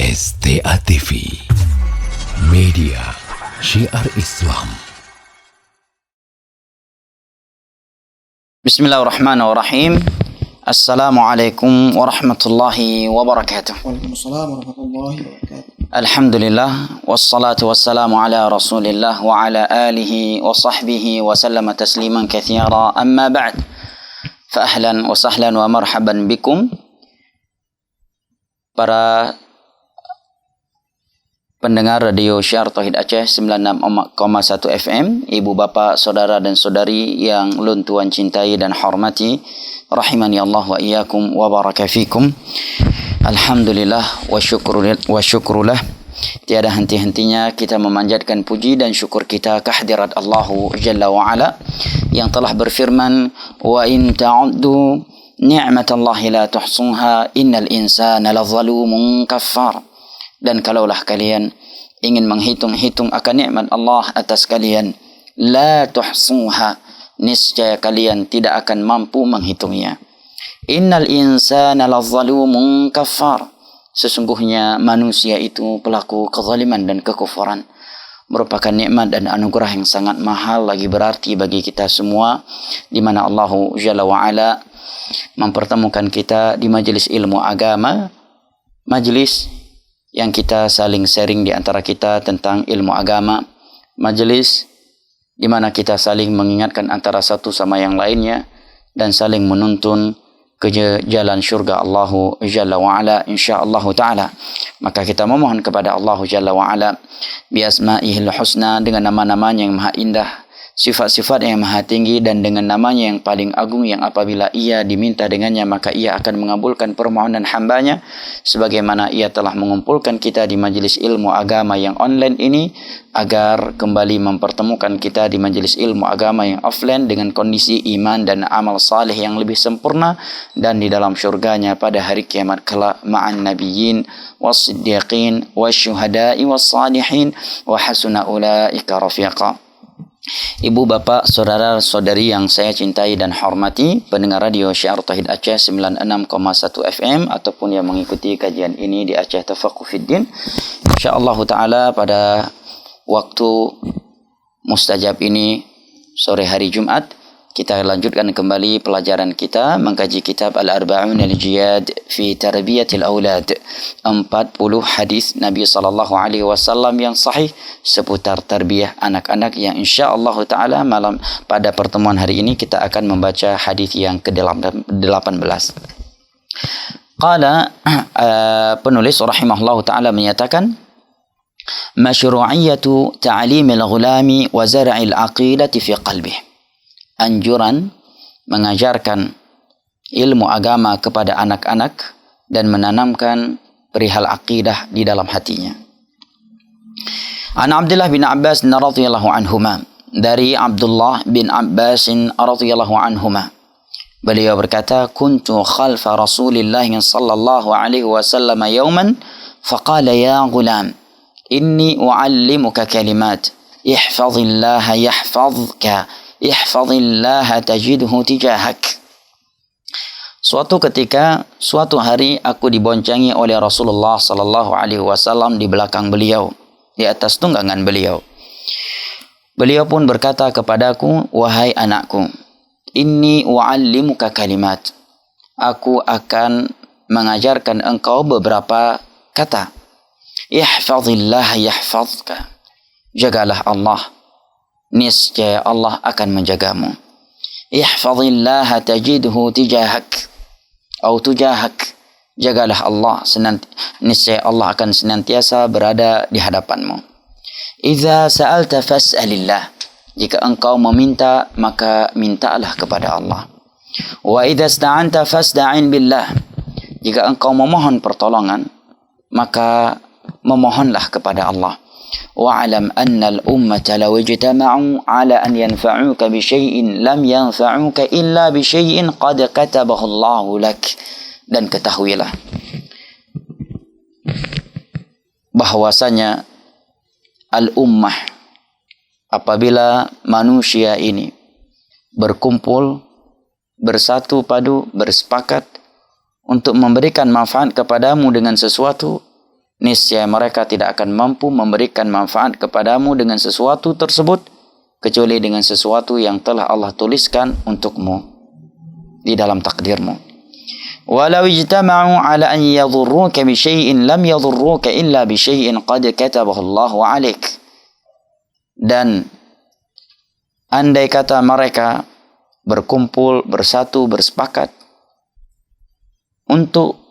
STA TV, media syiar Islam. Bismillahirrahmanirrahim. Assalamualaikum warahmatullahi wabarakatuh. Waalaikumsalam warahmatullahi wabarakatuh. Alhamdulillah, wassalatu wassalamu ala rasulillah wa ala alihi wa sahbihi wa sallama tasliman katsira. Amma ba'd. Fa ahlan wa sahlan wa marhaban bikum para pendengar radio Syiar Tauhid Aceh 96,1 FM, ibu bapak, saudara dan saudari yang lun tuan cintai dan hormati, rahimani Allah wa iyyakum wa baraka fikum. Alhamdulillah wa syukrulah. Tiada henti-hentinya kita memanjatkan puji dan syukur kita kehadirat Allah Jalla wa Ala yang telah berfirman, wa in ta'uddu ni'matallahi la tuhsuha innal insana lazalumun kaffar. Dan kalaulah kalian ingin menghitung-hitung akan nikmat Allah atas kalian, la tuhsuha, niscaya kalian tidak akan mampu menghitungnya. Innal insana lazalumun kaffar. Sesungguhnya manusia itu pelaku kezaliman dan kekufuran. Merupakan nikmat dan anugerah yang sangat mahal lagi berarti bagi kita semua, di mana Allah Jalla wa Ala mempertemukan kita di majelis ilmu agama, majelis yang kita saling sharing di antara kita tentang ilmu agama, majelis di mana kita saling mengingatkan antara satu sama yang lainnya dan saling menuntun ke jalan syurga Allah Jalla wa Ala insyaallah taala. Maka kita memohon kepada Allah Jalla wa Ala bi asma'ihil husna, dengan nama-namanya yang maha indah, sifat-sifat yang maha tinggi, dan dengan namanya yang paling agung yang apabila ia diminta dengannya maka ia akan mengabulkan permohonan hambanya, sebagaimana ia telah mengumpulkan kita di majelis ilmu agama yang online ini agar kembali mempertemukan kita di majelis ilmu agama yang offline dengan kondisi iman dan amal saleh yang lebih sempurna, dan di dalam syurganya pada hari kiamat kelak ma'an nabiyyin was-siddiqin wasyuhada'i was-salihin wa hasuna ulaika rafiqa. Ibu bapak, saudara saudari yang saya cintai dan hormati, pendengar radio Syiar Tauhid Aceh 96,1 FM ataupun yang mengikuti kajian ini di Aceh Tafaqquh Fiddin, insyaallah taala pada waktu mustajab ini, sore hari Jumat, kita lanjutkan kembali pelajaran kita mengkaji kitab Al-Arba'un Al-Jiyad fi Tarbiyatil Aulad, 40 hadis Nabi sallallahu alaihi wasallam yang sahih seputar tarbiyah anak-anak, yang insyaallah taala malam pada pertemuan hari ini kita akan membaca hadis yang ke-18. Qala penulis rahimahullahu taala menyatakan, masyru'iyatu ta'limil ghulami wa zar'il aqidati fi qalbihi. Anjuran mengajarkan ilmu agama kepada anak-anak dan menanamkan perihal akidah di dalam hatinya. An Abdullah bin Abbas radhiyallahu anhuma, dari Abdullah bin Abbas radhiyallahu anhuma, beliau berkata, kuntu khalfa Rasulillah sallallahu alaihi wasallam yawman faqala ya ghulam inni uallimuka kalimat ihfazillaha yahfazka ihfazillaha tajidhu tijahak. Suatu ketika, suatu hari aku diboncengi oleh Rasulullah sallallahu alaihi wasallam di belakang beliau, di atas tunggangan beliau. Beliau pun berkata kepadaku, wahai anakku, inni uallimuka kalimat, aku akan mengajarkan engkau beberapa kata. Ihfazillaha yahfazka, jagalah Allah, niscaya Allah akan menjagamu. Ihfazillaha tajidhu tijahak atau tujahak, jagalah Allah, niscaya Allah akan senantiasa berada di hadapanmu. Idza sa'alta fas'alillah, jika engkau meminta maka mintalah kepada Allah. Wa idza ista'anta fasda'in billah, jika engkau memohon pertolongan maka memohonlah kepada Allah. Wa'alam anna al-ummata law ijtama'u 'ala an yanfa'uka bi syai'in lam yanfa'uka illa bi syai'in qad katabahu Allahu lak. Dan ketahuilah bahwasanya al-ummah, apabila manusia ini berkumpul, bersatu padu, bersepakat untuk memberikan manfaat kepadamu dengan sesuatu, niscaya mereka tidak akan mampu memberikan manfaat kepadamu dengan sesuatu tersebut kecuali dengan sesuatu yang telah Allah tuliskan untukmu di dalam takdirmu. Walau ijtama'u ala an yadhurruka bi syai'in lam yadhurruka illa bi syai'in qad katabahu Allahu 'alaik. Dan andai kata mereka berkumpul, bersatu, bersepakat untuk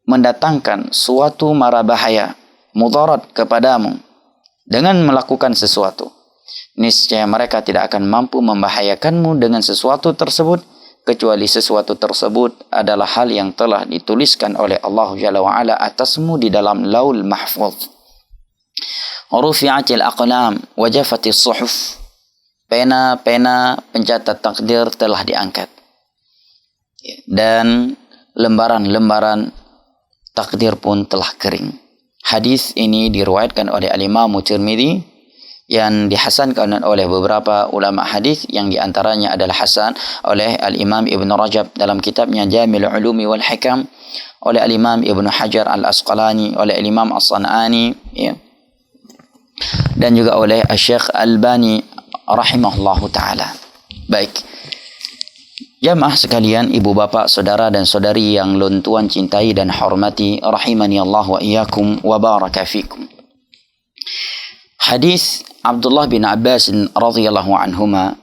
mendatangkan suatu mara bahaya, mudarat kepadamu dengan melakukan sesuatu, niscaya mereka tidak akan mampu membahayakanmu dengan sesuatu tersebut kecuali sesuatu tersebut adalah hal yang telah dituliskan oleh Allah Jalla wa'ala atasmu di dalam Laul Mahfuz. Rufi'atil aqlam wa jafatis suhuf. Pena-pena pencatat takdir telah diangkat. Dan lembaran-lembaran takdir pun telah kering. Hadis ini diriwayatkan oleh Al-Imam Tirmidzi yang dihasankan oleh beberapa ulama hadis, yang diantaranya adalah hasan oleh Al-Imam Ibn Rajab dalam kitabnya Jamil Ulumi wal Hikam, oleh Al-Imam Ibn Hajar Al-Asqalani, oleh Al-Imam As-San'ani, ya, dan juga oleh Syekh Albani rahimahullahu ta'ala. Baik, jamaah sekalian, ibu bapak, saudara dan saudari yang lun tuan cintai dan hormati, rahimani Allah wa iyyakum wa baraka fikum. Hadis Abdullah bin Abbas radhiyallahu anhuma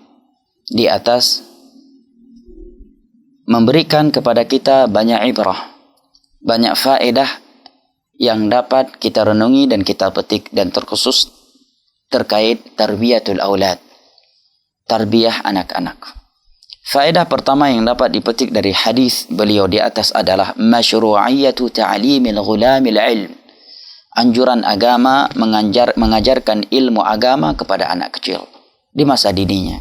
di atas memberikan kepada kita banyak ibrah, banyak faedah yang dapat kita renungi dan kita petik, dan terkhusus terkait tarbiyatul aulad, tarbiyah anak-anak. Faedah pertama yang dapat dipetik dari hadis beliau di atas adalah masyru'iyatu ta'limil ghulamil ilm. Anjuran agama mengajarkan ilmu agama kepada anak kecil di masa didinya.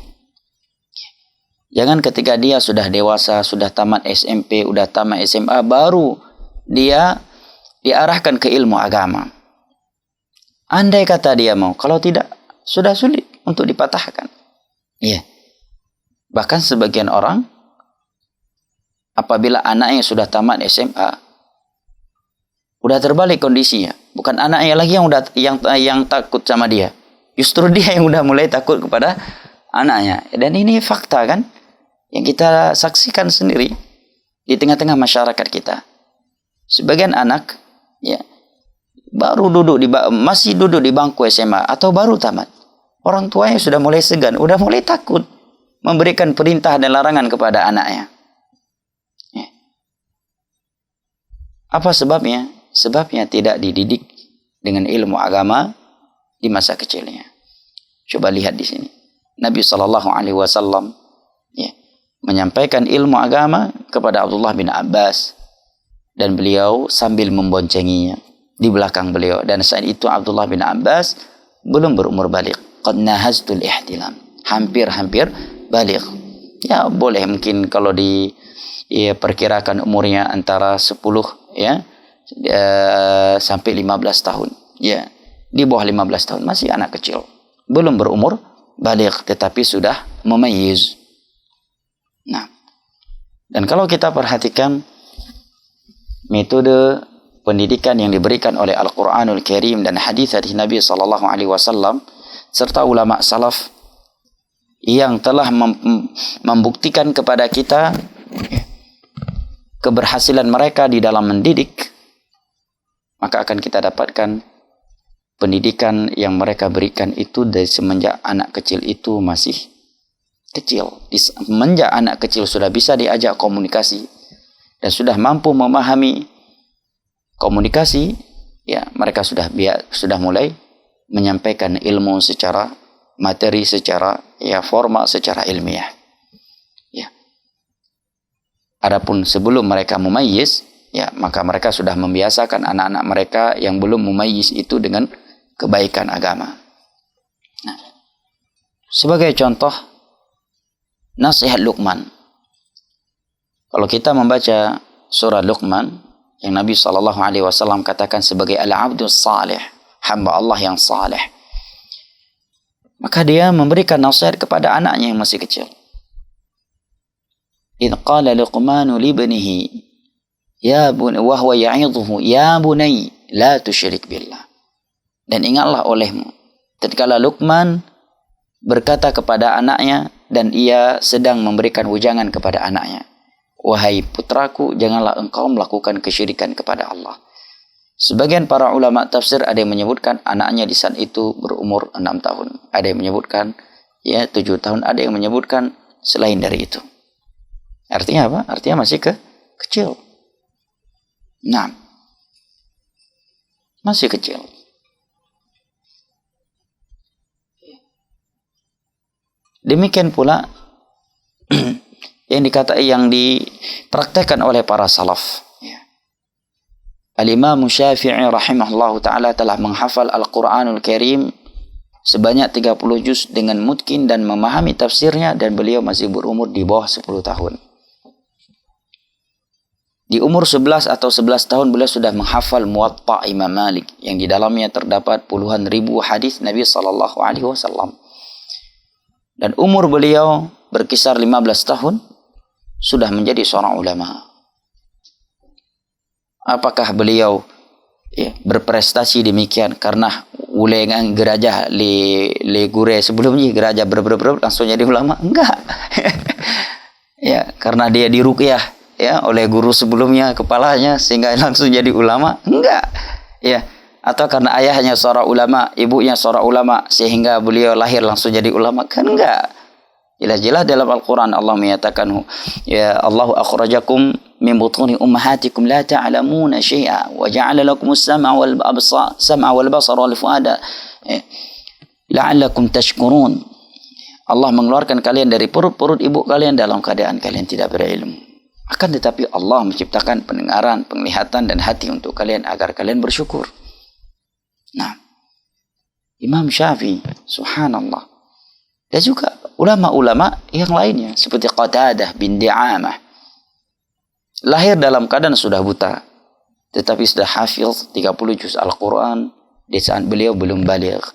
Jangan ketika dia sudah dewasa, sudah tamat SMP, sudah tamat SMA, baru dia diarahkan ke ilmu agama. Andai kata dia mau, kalau tidak, sudah sulit untuk dipatahkan. Iya. Bahkan sebagian orang, apabila anaknya sudah tamat SMA, udah terbalik kondisinya. Bukan anaknya lagi yang takut sama dia. Justru dia yang udah mulai takut kepada anaknya. Dan ini fakta kan, yang kita saksikan sendiri di tengah-tengah masyarakat kita. Sebagian anak, ya, baru masih duduk di bangku SMA atau baru tamat, orang tuanya sudah mulai segan, udah mulai takut memberikan perintah dan larangan kepada anaknya. Ya. Apa sebabnya? Sebabnya tidak dididik dengan ilmu agama di masa kecilnya. Coba lihat di sini. Nabi SAW ya, menyampaikan ilmu agama kepada Abdullah bin Abbas, dan beliau sambil memboncenginya di belakang beliau. Dan saat itu Abdullah bin Abbas belum berumur baligh. Qad nahaztul ihtilam. Hampir baligh. Ya, boleh mungkin kalau perkirakan umurnya antara 10 ya sampai 15 tahun. Ya, di bawah 15 tahun, masih anak kecil. Belum berumur baligh tetapi sudah memayyiz. Nah, dan kalau kita perhatikan metode pendidikan yang diberikan oleh Al-Quranul Karim dan hadis dari Nabi SAW serta ulama salaf yang telah membuktikan kepada kita keberhasilan mereka di dalam mendidik, maka akan kita dapatkan pendidikan yang mereka berikan itu dari semenjak anak kecil itu masih kecil. Semenjak anak kecil sudah bisa diajak komunikasi dan sudah mampu memahami komunikasi, ya, mereka sudah mulai menyampaikan ilmu secara materi, secara ya formal, secara ilmiah. Ya. Adapun sebelum mereka mumayyiz, ya, maka mereka sudah membiasakan anak-anak mereka yang belum mumayyiz itu dengan kebaikan agama. Nah, sebagai contoh nasihat Luqman. Kalau kita membaca surah Luqman yang Nabi SAW katakan sebagai al-abdus salih, hamba Allah yang salih, maka dia memberikan nasihat kepada anaknya yang masih kecil. Idh qala Luqmanu libnihi ya bunay wa huwa ya'idhuhu ya bunay la tusyrik billah. Dan ingatlah olehmu tatkala Luqman berkata kepada anaknya dan ia sedang memberikan wejangan kepada anaknya, wahai putraku, janganlah engkau melakukan kesyirikan kepada Allah. Sebagian para ulama tafsir ada yang menyebutkan anaknya di saat itu berumur 6 tahun, ada yang menyebutkan 7 tahun, ada yang menyebutkan selain dari itu. Artinya apa? Artinya masih kecil. Nah, masih kecil. Demikian pula yang dipraktekkan oleh para salaf. Al-Imam Syafi'i rahimahullahu ta'ala telah menghafal Al-Quranul Karim sebanyak 30 juz dengan mutkin dan memahami tafsirnya, dan beliau masih berumur di bawah 10 tahun. Di umur 11 atau 11 tahun beliau sudah menghafal Muwatta Imam Malik yang di dalamnya terdapat puluhan ribu hadis Nabi SAW. Dan umur beliau berkisar 15 tahun sudah menjadi seorang ulama. Apakah beliau berprestasi demikian karena ulengan gerajah le gure sebelumnya gerajah langsung jadi ulama? Enggak. Karena dia diruqyah oleh guru sebelumnya kepalanya sehingga langsung jadi ulama? Enggak. Atau karena ayahnya seorang ulama, ibunya seorang ulama sehingga beliau lahir langsung jadi ulama? Kan enggak. Jelas-jelas dalam Al-Quran Allah menyatakan, ya Allahu akhrajakum min butuni ummahatikum la ta'lamuna syai'a wa ja'ala lakumus sam'a wal basara wal fuada la'allakum tashkurun. Allah mengeluarkan kalian dari perut-perut ibu kalian dalam keadaan kalian tidak berilmu. Akan tetapi Allah menciptakan pendengaran, penglihatan dan hati untuk kalian agar kalian bersyukur. Nah, Imam Syafi'i, subhanallah, dan juga ulama-ulama yang lainnya seperti Qatadah bin Di'amah, lahir dalam keadaan sudah buta, tetapi sudah hafiz 30 juz Al-Quran di saat beliau belum baligh.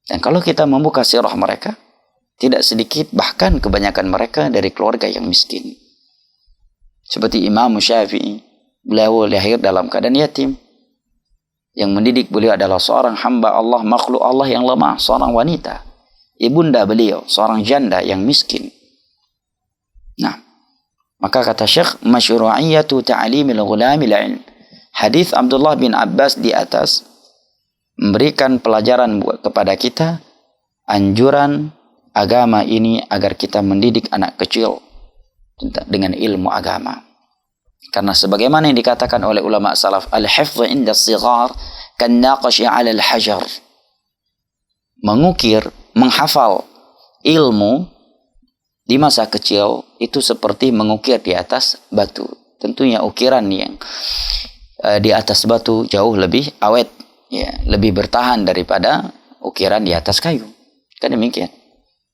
Dan kalau kita membuka sirah mereka, tidak sedikit bahkan kebanyakan mereka dari keluarga yang miskin. Seperti Imam Syafi'i, beliau lahir dalam keadaan yatim. Yang mendidik beliau adalah seorang hamba Allah, makhluk Allah yang lemah, seorang wanita. Ibunda beliau, seorang janda yang miskin. Nah, maka kata Syekh, masyru'iyatu ta'limil ghulamil ilm. Hadis Abdullah bin Abbas di atas memberikan pelajaran kepada kita anjuran agama ini agar kita mendidik anak kecil dengan ilmu agama. Karena sebagaimana yang dikatakan oleh ulama salaf, al-hifdh inda as-sighar kan naqashi 'ala al-hajar. Mengukir, menghafal ilmu di masa kecil itu seperti mengukir di atas batu. Tentunya ukiran yang di atas batu jauh lebih awet, lebih bertahan daripada ukiran di atas kayu. Kan demikian.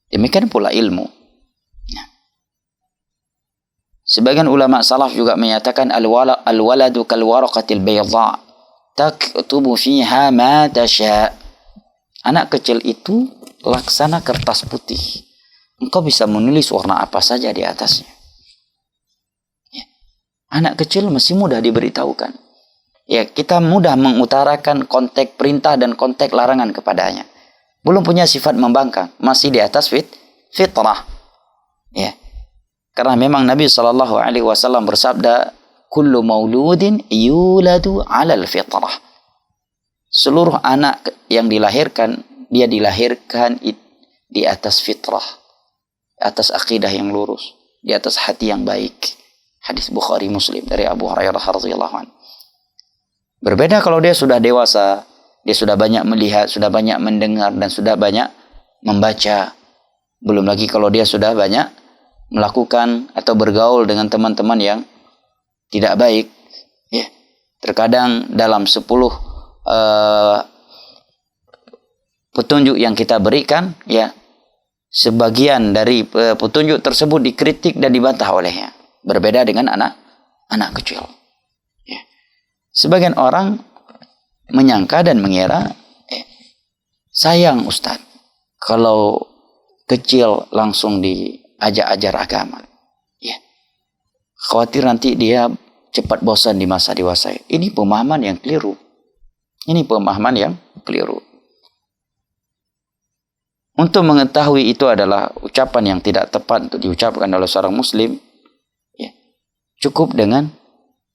Demikian pula ilmu. Sebagian ulama salaf juga menyatakan al-waladu kal waraqatil bayda taktubu fiha ma tasha. Anak kecil itu laksana kertas putih. Engkau bisa menulis warna apa saja di atasnya. Anak kecil masih mudah diberitahukan. Kita mudah mengutarakan konteks perintah dan konteks larangan kepadanya. Belum punya sifat membangkang, masih di atas fitrah. Karena memang Nabi SAW bersabda, kullu mauludin yuladu 'alal fitrah. Seluruh anak yang dilahirkan, dia dilahirkan di atas fitrah, atas akidah yang lurus, di atas hati yang baik. Hadis Bukhari Muslim dari Abu Hurairah radhiyallahu anhu. Berbeda kalau dia sudah dewasa, dia sudah banyak melihat, sudah banyak mendengar, dan sudah banyak membaca. Belum lagi kalau dia sudah banyak melakukan atau bergaul dengan teman-teman yang tidak baik. Terkadang dalam 10 petunjuk yang kita berikan, sebagian dari petunjuk tersebut dikritik dan dibantah olehnya. Berbeda dengan anak kecil. Sebagian orang menyangka dan mengira, sayang Ustaz, kalau kecil langsung diajak-ajar agama. Khawatir nanti dia cepat bosan di masa dewasa. Ini pemahaman yang keliru. Ini pemahaman yang keliru. Untuk mengetahui itu adalah ucapan yang tidak tepat untuk diucapkan oleh seorang muslim, ya, cukup dengan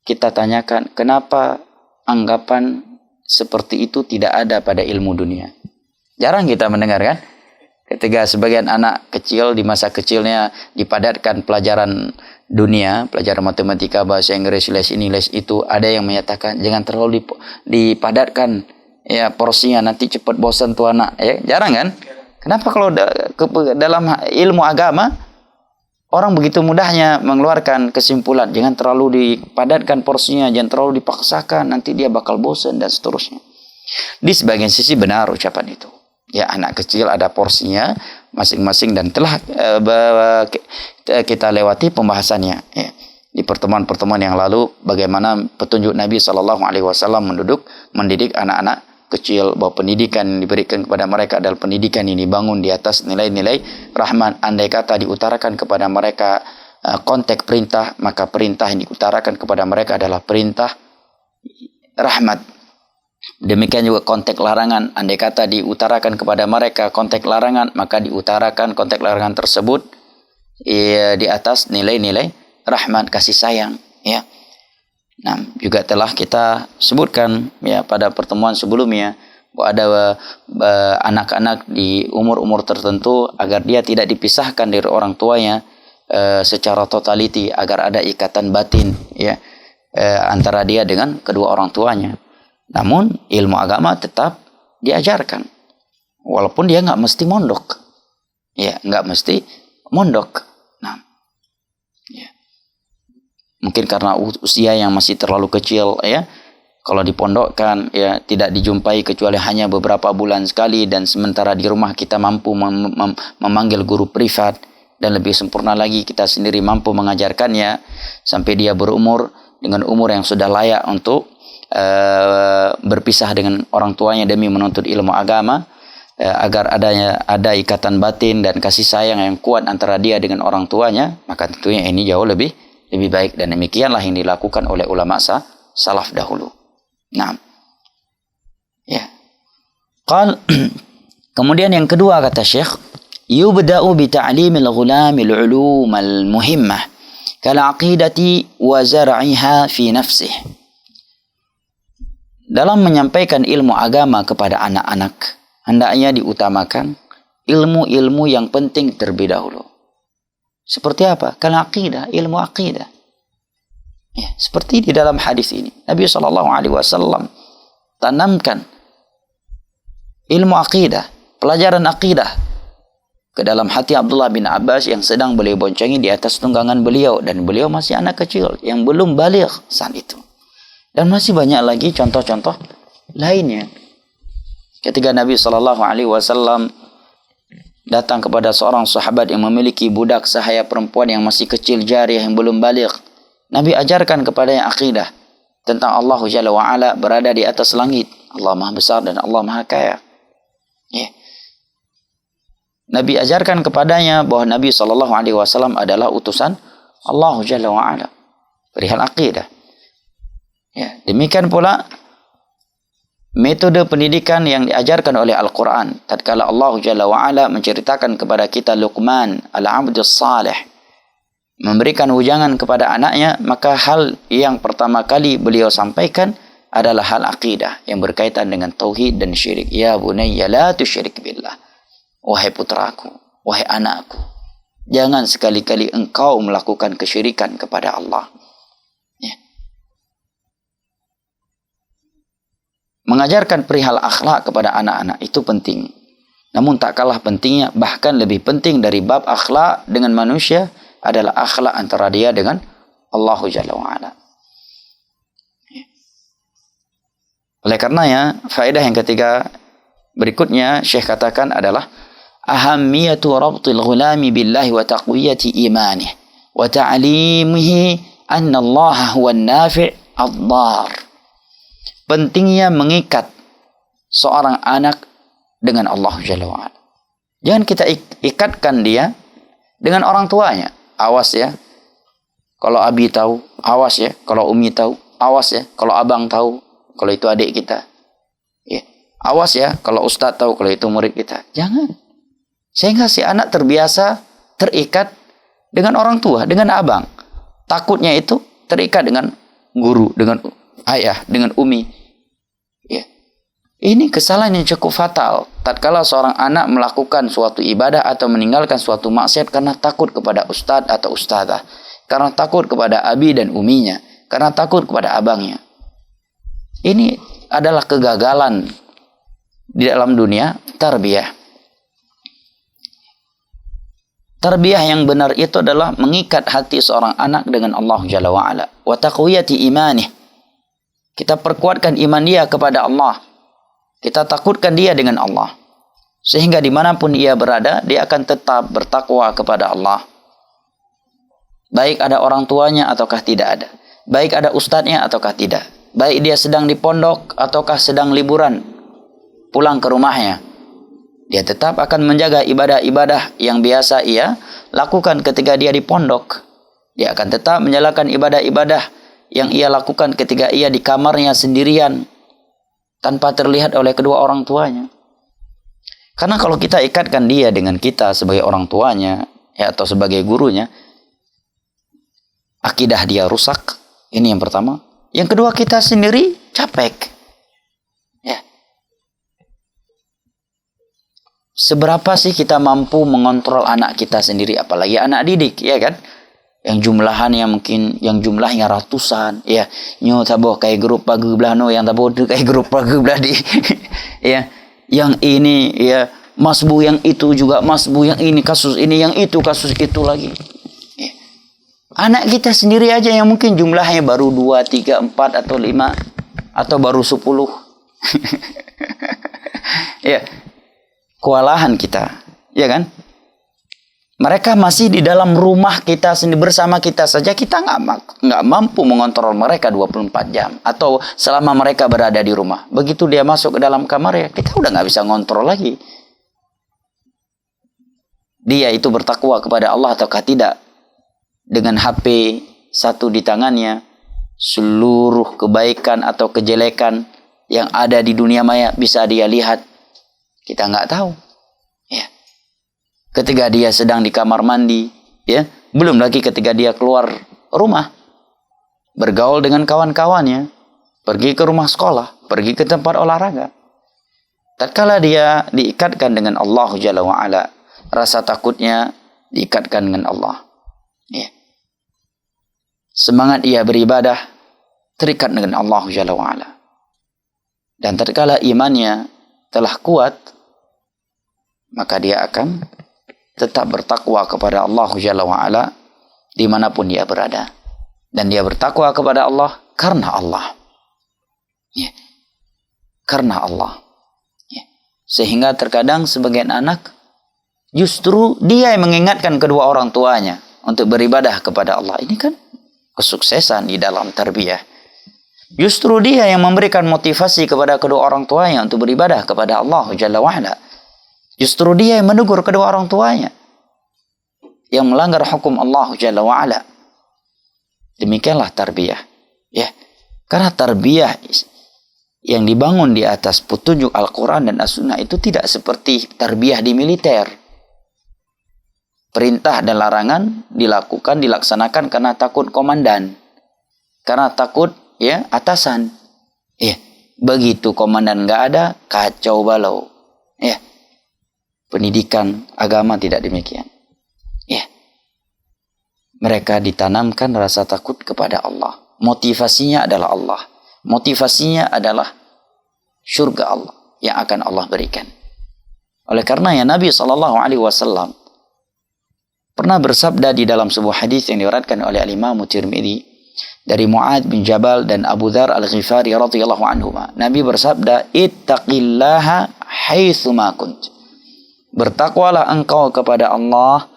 kita tanyakan kenapa anggapan seperti itu tidak ada pada ilmu dunia. Jarang kita mendengar kan? Ketika sebagian anak kecil di masa kecilnya dipadatkan pelajaran dunia, pelajaran matematika, bahasa Inggris, les ini, les itu, ada yang menyatakan jangan terlalu dipadatkan ya porsinya, nanti cepat bosan tuh anak. Ya, jarang kan? Kenapa kalau dalam ilmu agama orang begitu mudahnya mengeluarkan kesimpulan, jangan terlalu dipadatkan porsinya, jangan terlalu dipaksakan, nanti dia bakal bosan dan seterusnya. Di sebagian sisi benar ucapan itu. Ya, anak kecil ada porsinya masing-masing dan telah kita lewati pembahasannya. Ya. Di pertemuan-pertemuan yang lalu, bagaimana petunjuk Nabi SAW mendidik anak-anak kecil, bahwa pendidikan yang diberikan kepada mereka adalah pendidikan yang dibangun di atas nilai-nilai rahmat. Andai kata diutarakan kepada mereka konteks perintah, maka perintah yang diutarakan kepada mereka adalah perintah rahmat. Demikian juga konteks larangan, andai kata diutarakan kepada mereka konteks larangan, maka diutarakan konteks larangan tersebut di atas nilai-nilai rahmat, kasih sayang, ya. Nah, juga telah kita sebutkan ya pada pertemuan sebelumnya bahwa ada anak-anak di umur-umur tertentu agar dia tidak dipisahkan dari orang tuanya secara totality, agar ada ikatan batin ya antara dia dengan kedua orang tuanya. Namun ilmu agama tetap diajarkan walaupun dia nggak mesti mondok. Ya, nggak mesti mondok. Nah, ya. Mungkin karena usia yang masih terlalu kecil ya. Kalau dipondokkan ya tidak dijumpai kecuali hanya beberapa bulan sekali, dan sementara di rumah kita mampu memanggil guru privat, dan lebih sempurna lagi kita sendiri mampu mengajarkannya sampai dia berumur dengan umur yang sudah layak untuk berpisah dengan orang tuanya demi menuntut ilmu agama, agar ada ikatan batin dan kasih sayang yang kuat antara dia dengan orang tuanya, maka tentunya ini jauh lebih baik, dan demikianlah yang dilakukan oleh ulama salaf dahulu. Nah, ya. Kemudian yang kedua kata Syekh, yubda'u bi ta'limil ghulamil ulumal muhimmah kal aqidati wa zar'iha fi nafsihi. Dalam menyampaikan ilmu agama kepada anak-anak, hendaknya diutamakan ilmu-ilmu yang penting terlebih dahulu. Seperti apa? Kal aqidah, ilmu aqidah. Ya, seperti di dalam hadis ini, Nabi SAW tanamkan ilmu aqidah, pelajaran aqidah ke dalam hati Abdullah bin Abbas yang sedang beliau boncengi di atas tunggangan beliau, dan beliau masih anak kecil yang belum baligh saat itu. Dan masih banyak lagi contoh-contoh lainnya. Ketika Nabi SAW datang kepada seorang sahabat yang memiliki budak sahaya perempuan yang masih kecil, jariyah yang belum baligh, Nabi ajarkan kepadanya akidah tentang Allah Jalla wa'ala berada di atas langit. Allah Maha Besar dan Allah Maha Kaya. Ya. Nabi ajarkan kepadanya bahwa Nabi SAW adalah utusan Allah Jalla wa'ala. Perihal akidah. Ya. Demikian pula metode pendidikan yang diajarkan oleh Al-Quran. Tatkala Allah Jalla wa'ala menceritakan kepada kita Luqman al-abdus salih, memberikan ujangan kepada anaknya, maka hal yang pertama kali beliau sampaikan adalah hal akidah yang berkaitan dengan tauhid dan syirik. Ya bunayya la tusyrik billah. Wahai putraku, wahai anakku, jangan sekali-kali engkau melakukan kesyirikan kepada Allah. Ya. Mengajarkan perihal akhlak kepada anak-anak itu penting. Namun tak kalah pentingnya, bahkan lebih penting dari bab akhlak dengan manusia, adalah akhlak antara dia dengan Allah Jalla wa'ala. Oleh karenanya, faedah yang ketiga berikutnya Syekh katakan adalah ahammiyatu rabtil ghulami billahi wa taqwiyati imanih wa ta'limihi anna Allah huwa an-nafi' ad-dar. Pentingnya mengikat seorang anak dengan Allah Jalla wa'ala. Jangan kita ikatkan dia dengan orang tuanya. Awas ya, Kalau abi tahu, awas ya. Kalau umi tahu, awas ya. Kalau abang tahu, kalau itu adik kita. Ya. Awas ya, kalau ustadz tahu, kalau itu murid kita. Jangan. Sehingga si anak terbiasa terikat dengan orang tua, dengan abang. Takutnya itu terikat dengan guru, dengan ayah, dengan umi. Ya. Ini kesalahan yang cukup fatal. Tatkala seorang anak melakukan suatu ibadah atau meninggalkan suatu maksiat karena takut kepada ustadz atau ustadzah. Karena takut kepada abi dan uminya. Karena takut kepada abangnya. Ini adalah kegagalan di dalam dunia tarbiyah. Tarbiyah yang benar itu adalah mengikat hati seorang anak dengan Allah Jalla wa'ala. Wa taqwiyati imanih. Kita perkuatkan iman dia kepada Allah. Kita takutkan dia dengan Allah. Sehingga dimanapun ia berada, dia akan tetap bertakwa kepada Allah. Baik ada orang tuanya ataukah tidak ada. Baik ada ustadznya ataukah tidak. Baik dia sedang di pondok ataukah sedang liburan. Pulang ke rumahnya. Dia tetap akan menjaga ibadah-ibadah yang biasa ia lakukan ketika dia di pondok. Dia akan tetap menjalankan ibadah-ibadah yang ia lakukan ketika ia di kamarnya sendirian. Tanpa terlihat oleh kedua orang tuanya. Karena kalau kita ikatkan dia dengan kita sebagai orang tuanya ya, atau sebagai gurunya, akidah dia rusak. Ini yang pertama. Yang kedua, kita sendiri capek. Ya. Seberapa sih kita mampu mengontrol anak kita sendiri, apalagi anak didik, ya kan? Yang jumlahannya mungkin, yang jumlahnya ratusan, ya. Nyo tabo kayak grup pagu belah no, yang tabo tu kayak grup pagu belah di, ya. Yang ini, ya, masbu yang itu juga, masbu yang ini kasus ini, yang itu kasus itu lagi. Ya. Anak kita sendiri aja yang mungkin jumlahnya baru 2, 3, 4 atau 5 atau baru 10. Ya. Kewalahan kita, ya kan? Mereka masih di dalam rumah kita sendiri, bersama kita saja, kita nggak mampu mengontrol mereka 24 jam atau selama mereka berada di rumah. Begitu dia masuk ke dalam kamar, ya kita udah nggak bisa ngontrol lagi. Dia itu bertakwa kepada Allah ataukah tidak? Dengan HP satu di tangannya, seluruh kebaikan atau kejelekan yang ada di dunia maya bisa dia lihat. Kita nggak tahu. Ya. Ketika dia sedang di kamar mandi, ya, belum lagi ketika dia keluar rumah, bergaul dengan kawan-kawannya, pergi ke rumah sekolah, pergi ke tempat olahraga. Tatkala dia diikatkan dengan Allah Jalla wa'ala, rasa takutnya diikatkan dengan Allah. Ya. Semangat ia beribadah terikat dengan Allah Jalla wa'ala. Dan tatkala imannya telah kuat, maka dia akan tetap bertakwa kepada Allah Jalla wa'ala dimanapun dia berada. Dan dia bertakwa kepada Allah karena Allah. Ya. Karena Allah. Ya. Sehingga terkadang sebagian anak justru dia yang mengingatkan kedua orang tuanya untuk beribadah kepada Allah. Ini kan kesuksesan di dalam tarbiyah. Justru dia yang memberikan motivasi kepada kedua orang tuanya untuk beribadah kepada Allah Jalla wa'ala. Justru dia yang menegur kedua orang tuanya yang melanggar hukum Allah Jalla wa'ala. Demikianlah tarbiyah. Ya. Karena tarbiyah yang dibangun di atas petunjuk Al-Quran dan As-Sunnah itu tidak seperti tarbiyah di militer. Perintah dan larangan dilakukan, dilaksanakan karena takut komandan. Karena takut, ya, atasan. Ya. Begitu komandan nggak ada, kacau balau. Ya. Pendidikan agama tidak demikian. Ya. Mereka ditanamkan rasa takut kepada Allah. Motivasinya adalah Allah. Motivasinya adalah surga Allah yang akan Allah berikan. Oleh karenanya Nabi SAW pernah bersabda di dalam sebuah hadis yang diriwayatkan oleh Al-Imam Tirmidzi dari Mu'adz bin Jabal dan Abu Dzar Al-Ghifari radhiyallahu anhuma. Nabi bersabda, "Ittaqillaha haitsu ma kunt." Bertakwalah engkau kepada Allah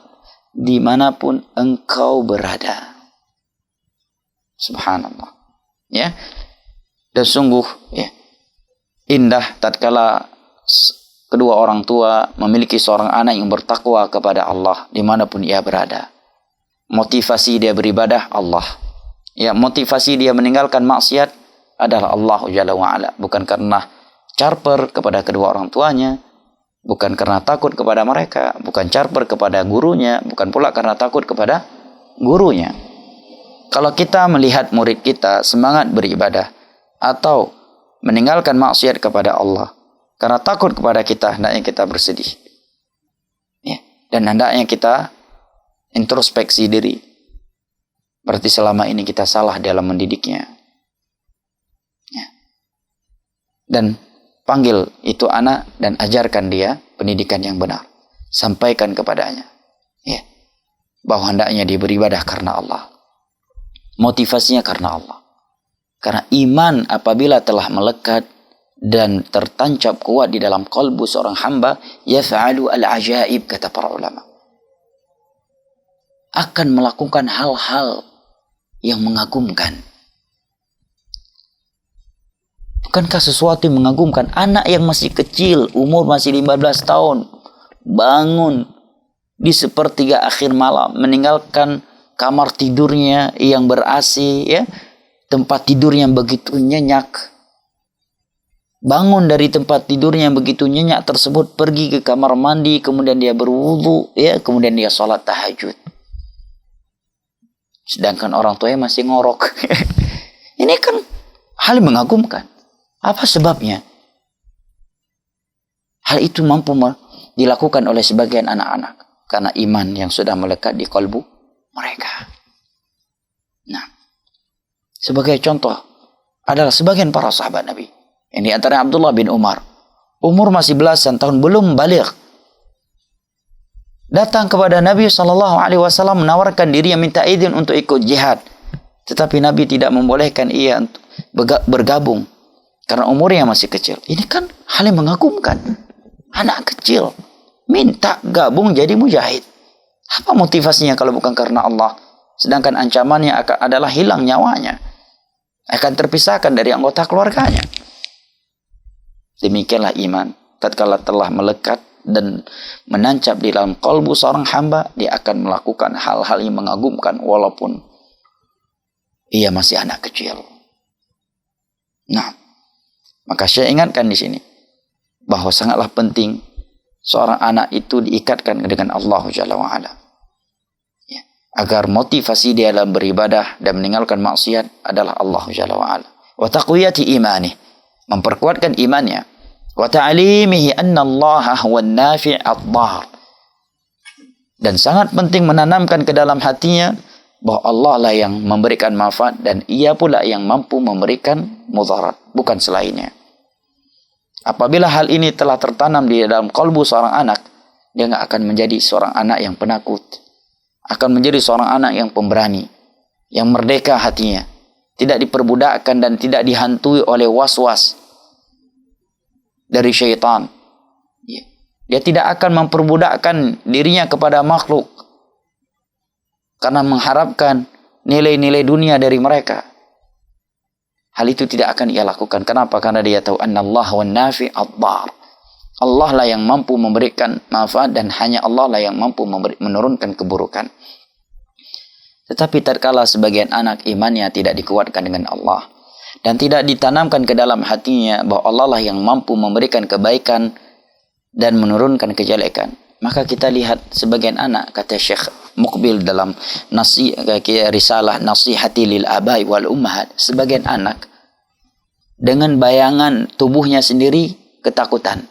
dimanapun engkau berada. Subhanallah. Ya. Dan sungguh, ya, indah tatkala kedua orang tua memiliki seorang anak yang bertakwa kepada Allah dimanapun ia berada. motivasi dia beribadah Allah. Ya, motivasi dia meninggalkan maksiat adalah Allah Jalla wa'ala. Bukan karena charper kepada kedua orang tuanya, bukan karena takut kepada mereka, bukan charper kepada gurunya, bukan pula karena takut kepada gurunya. Kalau kita melihat murid kita semangat beribadah atau meninggalkan maksiat kepada Allah karena takut kepada kita, hendaknya kita bersedih. Ya, dan hendaknya kita introspeksi diri. Berarti selama ini kita salah dalam mendidiknya. Ya. Dan panggil itu anak dan ajarkan dia pendidikan yang benar. Sampaikan kepadanya. Ya. Bahwa hendaknya dia beribadah karena Allah. Motivasinya karena Allah. Karena iman apabila telah melekat dan tertancap kuat di dalam kalbu seorang hamba, yaf'alu al-ajaib, kata para ulama. Akan melakukan hal-hal yang mengagumkan. Bukankah sesuatu yang mengagumkan? Anak yang masih kecil, umur masih 15 tahun, bangun di sepertiga akhir malam, meninggalkan kamar tidurnya yang ber-AC, ya, tempat tidur yang begitu nyenyak. Bangun dari tempat tidurnya yang begitu nyenyak tersebut, pergi ke kamar mandi, kemudian dia berwudu, ya, kemudian dia sholat tahajud. Sedangkan orang tuanya masih ngorok. Ini kan hal yang mengagumkan. Apa sebabnya? Hal itu mampu dilakukan oleh sebagian anak-anak karena iman yang sudah melekat di kalbu mereka. Nah, sebagai contoh adalah sebagian para sahabat Nabi. Ini antara Abdullah bin Umar. Umur masih belasan tahun, belum baligh. Datang kepada Nabi SAW menawarkan diri yang minta izin untuk ikut jihad. Tetapi Nabi tidak membolehkan ia untuk bergabung. Karena umurnya masih kecil. Ini kan hal yang mengagumkan. Anak kecil minta gabung jadi mujahid. Apa motivasinya kalau bukan karena Allah? Sedangkan ancamannya adalah hilang nyawanya. Akan terpisahkan dari anggota keluarganya. Demikianlah iman. Tatkala telah melekat dan menancap di dalam kalbu seorang hamba, dia akan melakukan hal-hal yang mengagumkan walaupun ia masih anak kecil. Nah, maka saya ingatkan di sini bahwa sangatlah penting seorang anak itu diikatkan dengan Allah Jalla wa'ala. Ya, agar motivasi dia dalam beribadah dan meninggalkan maksiat adalah Allah Jalla wa'ala. Wa taqwiyati imanih, memperkuatkan imannya. Wa ta'limihi anna Allah huwan nafi' ad-dhar. Dan sangat penting menanamkan ke dalam hatinya bahwa Allah lah yang memberikan manfaat dan ia pula yang mampu memberikan mudarat, bukan selainnya. Apabila hal ini telah tertanam di dalam kalbu seorang anak, dia nggak akan menjadi seorang anak yang penakut. Akan menjadi seorang anak yang pemberani, yang merdeka hatinya, tidak diperbudakkan dan tidak dihantui oleh was-was dari syaitan. Dia tidak akan memperbudakkan dirinya kepada makhluk karena mengharapkan nilai-nilai dunia dari mereka. Hal itu tidak akan ia lakukan. Kenapa? Karena dia tahu annallaha wan nafi' ad-dhar. Allah lah yang mampu memberikan manfaat dan hanya Allah lah yang mampu menurunkan keburukan. Tetapi tatkala sebagian anak imannya tidak dikuatkan dengan Allah dan tidak ditanamkan ke dalam hatinya bahwa Allah lah yang mampu memberikan kebaikan dan menurunkan kejelekan, maka kita lihat sebagian anak, kata Syekh Muqbil dalam risalah Nasihati lil Abai wal Ummahat, sebagian anak dengan bayangan tubuhnya sendiri ketakutan.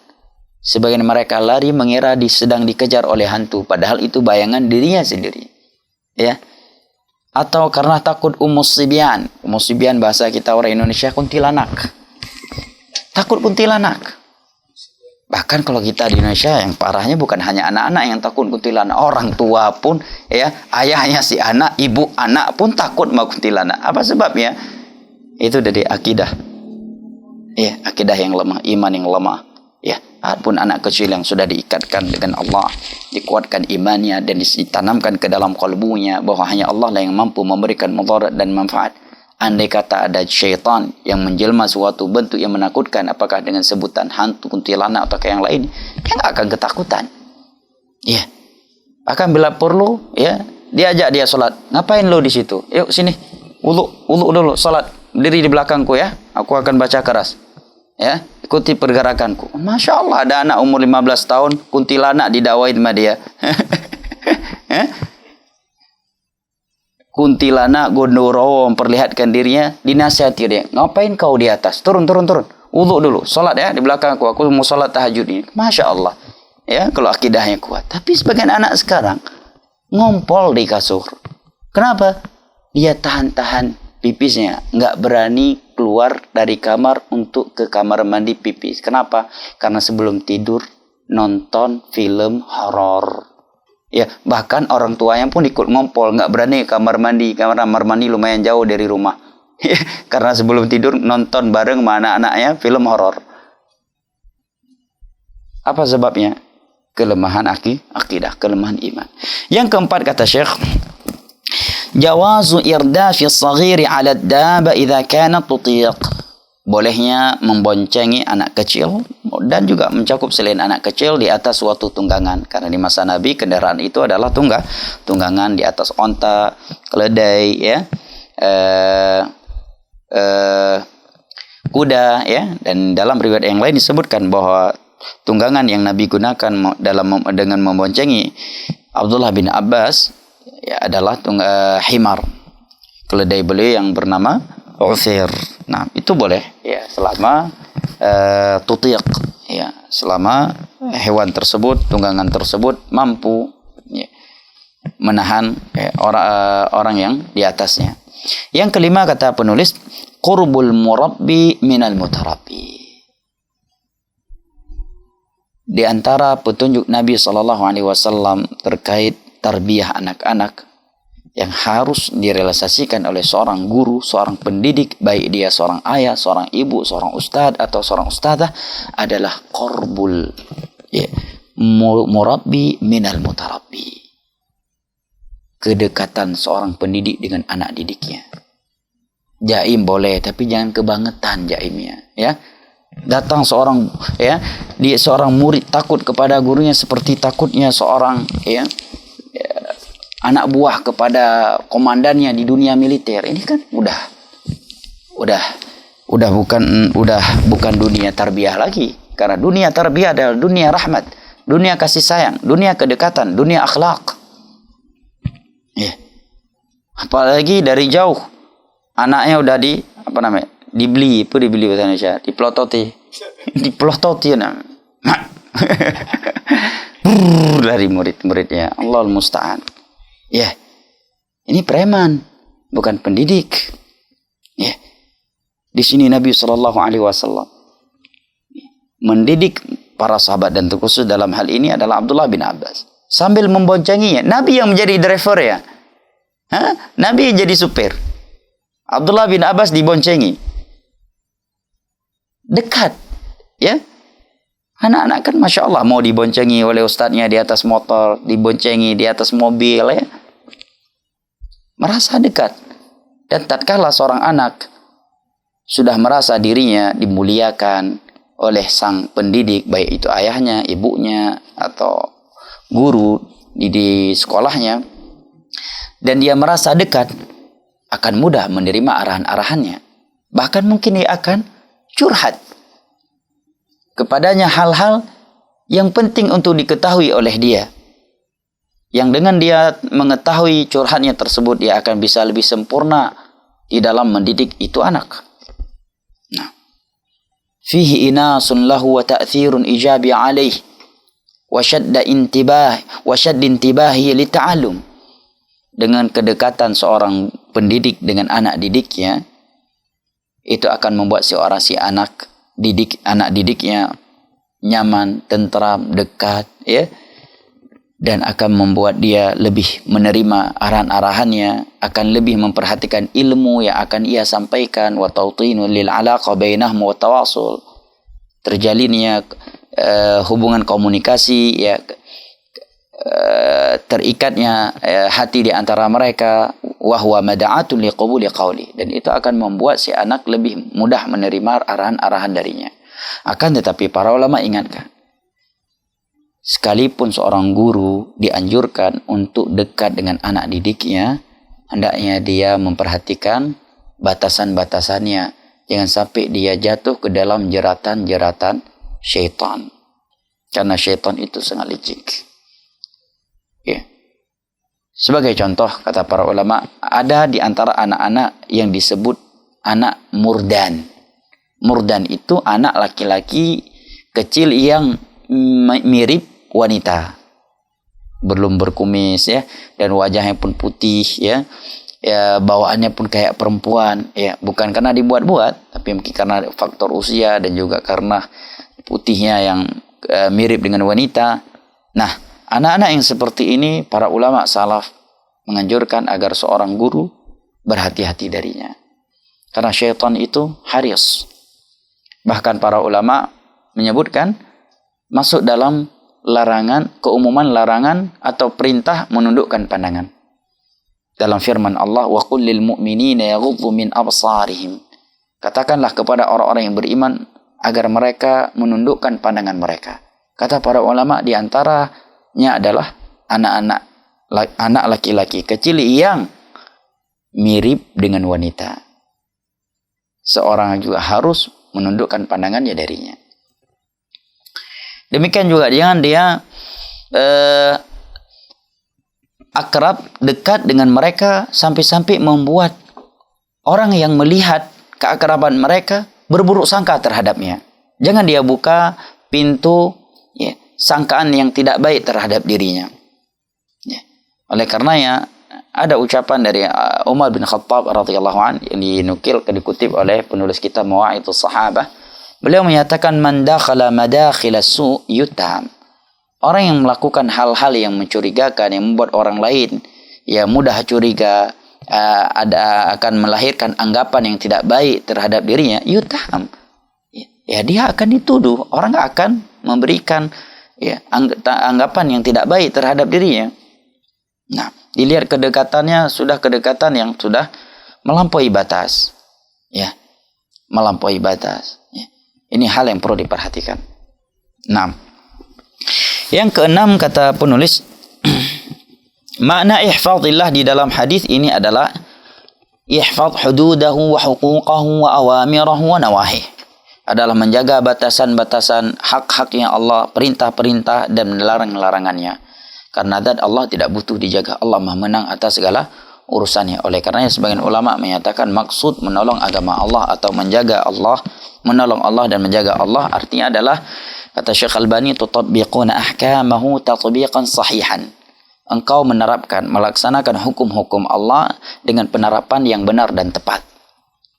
Sebagian mereka lari mengira sedang dikejar oleh hantu, padahal itu bayangan dirinya sendiri. Ya. Atau karena takut umus sibyan bahasa kita orang Indonesia kuntilanak. Takut kuntilanak. Bahkan kalau kita di Indonesia yang parahnya bukan hanya anak-anak yang takut kuntilanak, orang tua pun, ya, ayahnya si anak, ibu anak pun takut sama kuntilanak. Apa sebabnya? Itu dari akidah. Ya, akidah yang lemah, iman yang lemah. Ya, adapun anak kecil yang sudah diikatkan dengan Allah, dikuatkan imannya dan ditanamkan ke dalam kalbunya bahwa hanya Allah lah yang mampu memberikan mudarat dan manfaat. Andai kata ada syaitan yang menjelma suatu bentuk yang menakutkan, apakah dengan sebutan hantu, kuntilanak atau yang lain, dia nggak akan ketakutan. Ya, akan bila perlu, ya, Diajak dia sholat. Ngapain lo di situ? Yuk sini. Wudu dulu, sholat. Diri di belakangku ya. Aku akan baca keras. Ya, ikuti pergerakanku. Masya Allah, ada anak umur 15 tahun, kuntilanak didakwain sama dia. Kuntilanak Gondorowo memperlihatkan dirinya, dinasihati dia. Ngapain kau di atas? Turun. Wudu dulu, sholat ya di belakangku. Aku mau sholat tahajud ini. Masya Allah. Ya, kalau akidahnya kuat. Tapi sebagian anak sekarang ngompol di kasur. Kenapa? Dia tahan-tahan pipisnya, nggak berani keluar dari kamar untuk ke kamar mandi pipis. Kenapa? Karena sebelum tidur nonton film horor. Ya, bahkan orang tuanya pun ikut ngompol, nggak berani ke kamar mandi. Kamar mandi lumayan jauh dari rumah. Karena sebelum tidur nonton bareng sama anak-anaknya film horor. Apa sebabnya? Kelemahan akidah, kelemahan iman. Yang keempat kata Syekh, jawazu irdafi as-saghiri 'ala ad-daba idza kanat tutiq. Bolehnya memboncengi anak kecil dan juga mencakup selain anak kecil di atas suatu tunggangan. Karena di masa Nabi kendaraan itu adalah tunggangan di atas onta, keledai, ya, kuda, ya. Dan dalam riwayat yang lain disebutkan bahwa tunggangan yang Nabi gunakan dengan memboncengi Abdullah bin Abbas ya adalah himar, keledai beliau yang bernama Uthir. Nah, itu boleh ya selama tutiq, ya, selama hewan tersebut, tunggangan tersebut mampu ya, menahan orang yang di atasnya. Yang kelima kata penulis, qurbul murabbi minal mutarabbi. Di antara petunjuk Nabi SAW terkait tarbiyah anak-anak yang harus direalisasikan oleh seorang guru, seorang pendidik, baik dia seorang ayah, seorang ibu, seorang ustadz atau seorang ustadzah, adalah qurbul ya, murabbi minal mutarabbi. Kedekatan seorang pendidik dengan anak didiknya. Jaim boleh, tapi jangan kebangetan jaimnya, ya. Datang seorang seorang murid takut kepada gurunya seperti takutnya seorang anak buah kepada komandannya di dunia militer. Ini kan udah bukan dunia tarbiyah lagi. Karena dunia tarbiyah adalah dunia rahmat, dunia kasih sayang, dunia kedekatan, dunia akhlak. Ya. Apalagi dari jauh anaknya udah dibeli bahasa Indonesia, dipelototi dari murid-muridnya. Allahul musta'an. Ya. Ini preman, bukan pendidik. Ya. Di sini Nabi SAW mendidik para sahabat, dan terkhusus dalam hal ini adalah Abdullah bin Abbas. Sambil memboncenginya, Nabi yang menjadi driver ya. Nabi jadi supir. Abdullah bin Abbas diboncengi. Dekat, ya. Anak-anak kan Masya Allah mau diboncengi oleh ustadznya di atas motor, diboncengi di atas mobil, ya. Merasa dekat. Dan tatkala seorang anak sudah merasa dirinya dimuliakan oleh sang pendidik, baik itu ayahnya, ibunya, atau guru di sekolahnya, dan dia merasa dekat, akan mudah menerima arahan-arahannya. Bahkan mungkin dia akan curhat kepadanya hal-hal yang penting untuk diketahui oleh dia. Yang dengan dia mengetahui curhatnya tersebut, dia akan bisa lebih sempurna di dalam mendidik itu anak. Nah, fihi inasun lahu wa ta'thirun ijabi alaih wa shadda intibahi li ta'allum. Dengan kedekatan seorang pendidik dengan anak didiknya, itu akan membuat si anak didiknya nyaman, tentram, dekat, ya, dan akan membuat dia lebih menerima arahan-arahannya, akan lebih memperhatikan ilmu yang akan ia sampaikan, wa tawtinu lil alaqa bainahum wa tawasul, terjalinnya hubungan komunikasi, ya, terikatnya hati di antara mereka, wa huwa mada'atun liqabuli qawli, dan itu akan membuat si anak lebih mudah menerima arahan-arahan darinya. Akan tetapi para ulama ingatkan, sekalipun seorang guru dianjurkan untuk dekat dengan anak didiknya, hendaknya dia memperhatikan batasan-batasannya. Jangan sampai dia jatuh ke dalam jeratan-jeratan syaitan. Karena syaitan itu sangat licik. Ya. Sebagai contoh, kata para ulama, ada di antara anak-anak yang disebut anak murdan. Murdan itu anak laki-laki kecil yang mirip wanita. Belum berkumis ya, dan wajahnya pun putih ya. Ya, bawaannya pun kayak perempuan ya, bukan karena dibuat-buat, tapi mungkin karena faktor usia dan juga karena putihnya yang mirip dengan wanita. Nah, anak-anak yang seperti ini para ulama salaf menganjurkan agar seorang guru berhati-hati darinya. Karena syaitan itu haris. Bahkan para ulama menyebutkan masuk dalam larangan, keumuman larangan atau perintah menundukkan pandangan. Dalam firman Allah, wa qul lil mu'minina yaghuddu min absarihim. Katakanlah kepada orang-orang yang beriman agar mereka menundukkan pandangan mereka. Kata para ulama, di antaranya adalah anak laki-laki kecil yang mirip dengan wanita. Seorang juga harus menundukkan pandangannya darinya. Demikian juga jangan dia akrab, dekat dengan mereka sampai-sampai membuat orang yang melihat keakraban mereka berburuk sangka terhadapnya. Jangan dia buka pintu ya, sangkaan yang tidak baik terhadap dirinya. Ya. Oleh karenanya ada ucapan dari Umar bin Khattab radhiyallahu anhu yang dikutip oleh penulis kitab Mawa'idus Sahabah. Beliau menyatakan man dakhala madakhil as-su' yutam. Orang yang melakukan hal-hal yang mencurigakan, yang membuat orang lain ya mudah curiga, akan melahirkan anggapan yang tidak baik terhadap dirinya, yutam. Ya dia akan dituduh, orang akan memberikan ya anggapan yang tidak baik terhadap dirinya. Nah, dilihat kedekatannya sudah kedekatan yang sudah melampaui batas. Ya. Melampaui batas. Ya. Ini hal yang perlu diperhatikan. 6. Yang keenam kata penulis, makna ihfazillah di dalam hadis ini adalah ihfaz hududahu wa huquqahu wa awamirahu wa nawahih. Adalah menjaga batasan-batasan hak-haknya Allah, perintah-perintah dan larangan-larangannya. Karena zat Allah tidak butuh dijaga. Allah Maha menang atas segala urusannya. Oleh karenanya sebagian ulama menyatakan maksud menolong agama Allah atau menjaga Allah, menolong Allah dan menjaga Allah artinya adalah, kata Syekh Albani, tutatbiquna ahkamahu tatbiqan sahihan. Engkau menerapkan, melaksanakan hukum-hukum Allah dengan penerapan yang benar dan tepat.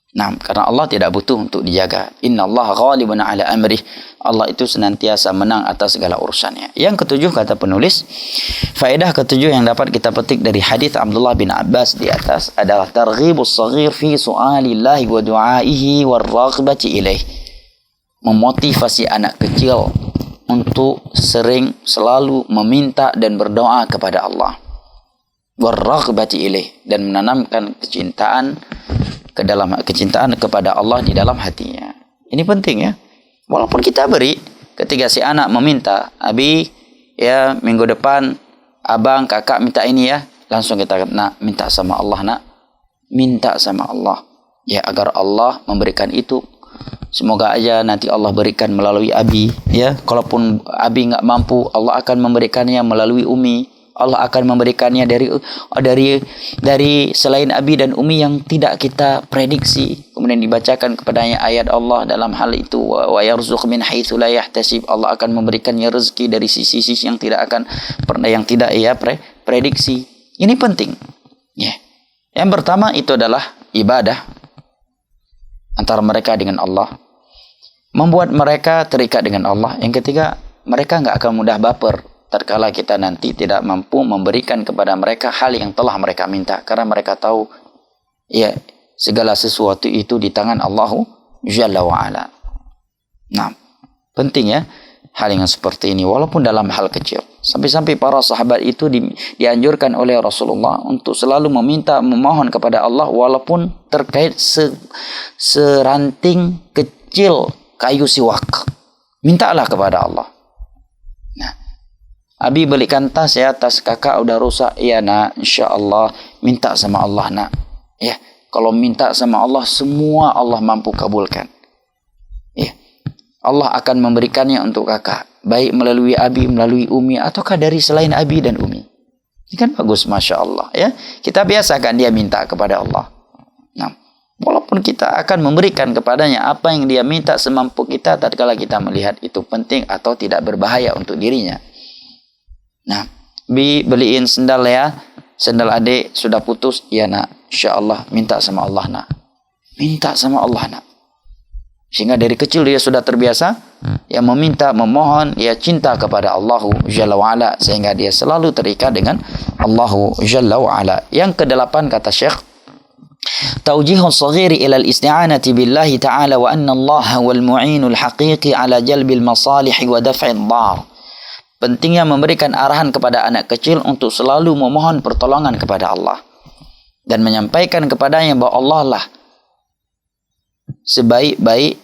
Nah, karena Allah tidak butuh untuk dijaga. Innallaha ghalibun ala amrih. Allah itu senantiasa menang atas segala urusannya. Yang ketujuh kata penulis, faedah ketujuh yang dapat kita petik dari hadis Abdullah bin Abbas di atas adalah targhibus shaghir fi su'alillahi wa du'aihi war raghbati ilaih. Memotivasi anak kecil untuk selalu meminta dan berdoa kepada Allah. War-raghbati ilaih, dan menanamkan kecintaan kepada Allah di dalam hatinya. Ini penting ya. Walaupun kita beri, ketika si anak meminta, abi ya minggu depan abang kakak minta ini ya, langsung kita nak minta sama Allah, nak minta sama Allah ya agar Allah memberikan itu. Semoga aja nanti Allah berikan melalui abi ya. Kalaupun abi nggak mampu, Allah akan memberikannya melalui umi. Allah akan memberikannya dari selain abi dan umi yang tidak kita prediksi. Kemudian dibacakan kepadanya ayat Allah dalam hal itu, wa yarzuq min haitsu la yahtasib. Allah akan memberikannya rezeki dari sisi-sisi yang tidak prediksi. Ini penting. Ya. Yang pertama itu adalah ibadah antara mereka dengan Allah, membuat mereka terikat dengan Allah. Yang ketiga, mereka nggak akan mudah baper tatkala kita nanti tidak mampu memberikan kepada mereka hal yang telah mereka minta, karena mereka tahu ya segala sesuatu itu di tangan Allah Jalla wa Ala. Nah, penting ya hal yang seperti ini walaupun dalam hal kecil. Sampai-sampai para sahabat itu dianjurkan oleh Rasulullah untuk selalu memohon kepada Allah walaupun terkait seranting kecil kayu siwak. Mintalah kepada Allah. Nah, Abi belikan tas ya, tas kakak udah rusak. Iya nak, insya Allah minta sama Allah nak. Ya, kalau minta sama Allah semua Allah mampu kabulkan. Ya, Allah akan memberikannya untuk kakak, baik melalui Abi, melalui Umi, ataukah dari selain Abi dan Umi. Ini kan bagus, masya Allah ya. Kita biasakan dia minta kepada Allah. Nah, walaupun kita akan memberikan kepadanya apa yang dia minta semampu kita, tatkala kita melihat itu penting atau tidak berbahaya untuk dirinya. Nah, beliin sendal ya, sendal adik sudah putus, ya nak, insya Allah minta sama Allah nak, minta sama Allah nak. Sehingga dari kecil dia sudah terbiasa ya meminta, memohon, ya cinta kepada Allahu Jalla wa'ala, sehingga dia selalu terikat dengan Allahu Jalla wa'ala. Yang kedelapan kata Syekh, Taujihul saghiri ilal isti'anati billahi ta'ala wa anna Allah wal mu'inul haqiqi ala jalbil masalihi wa daf'id dhar. Pentingnya memberikan arahan kepada anak kecil untuk selalu memohon pertolongan kepada Allah dan menyampaikan kepadanya bahwa Allah lah sebaik-baik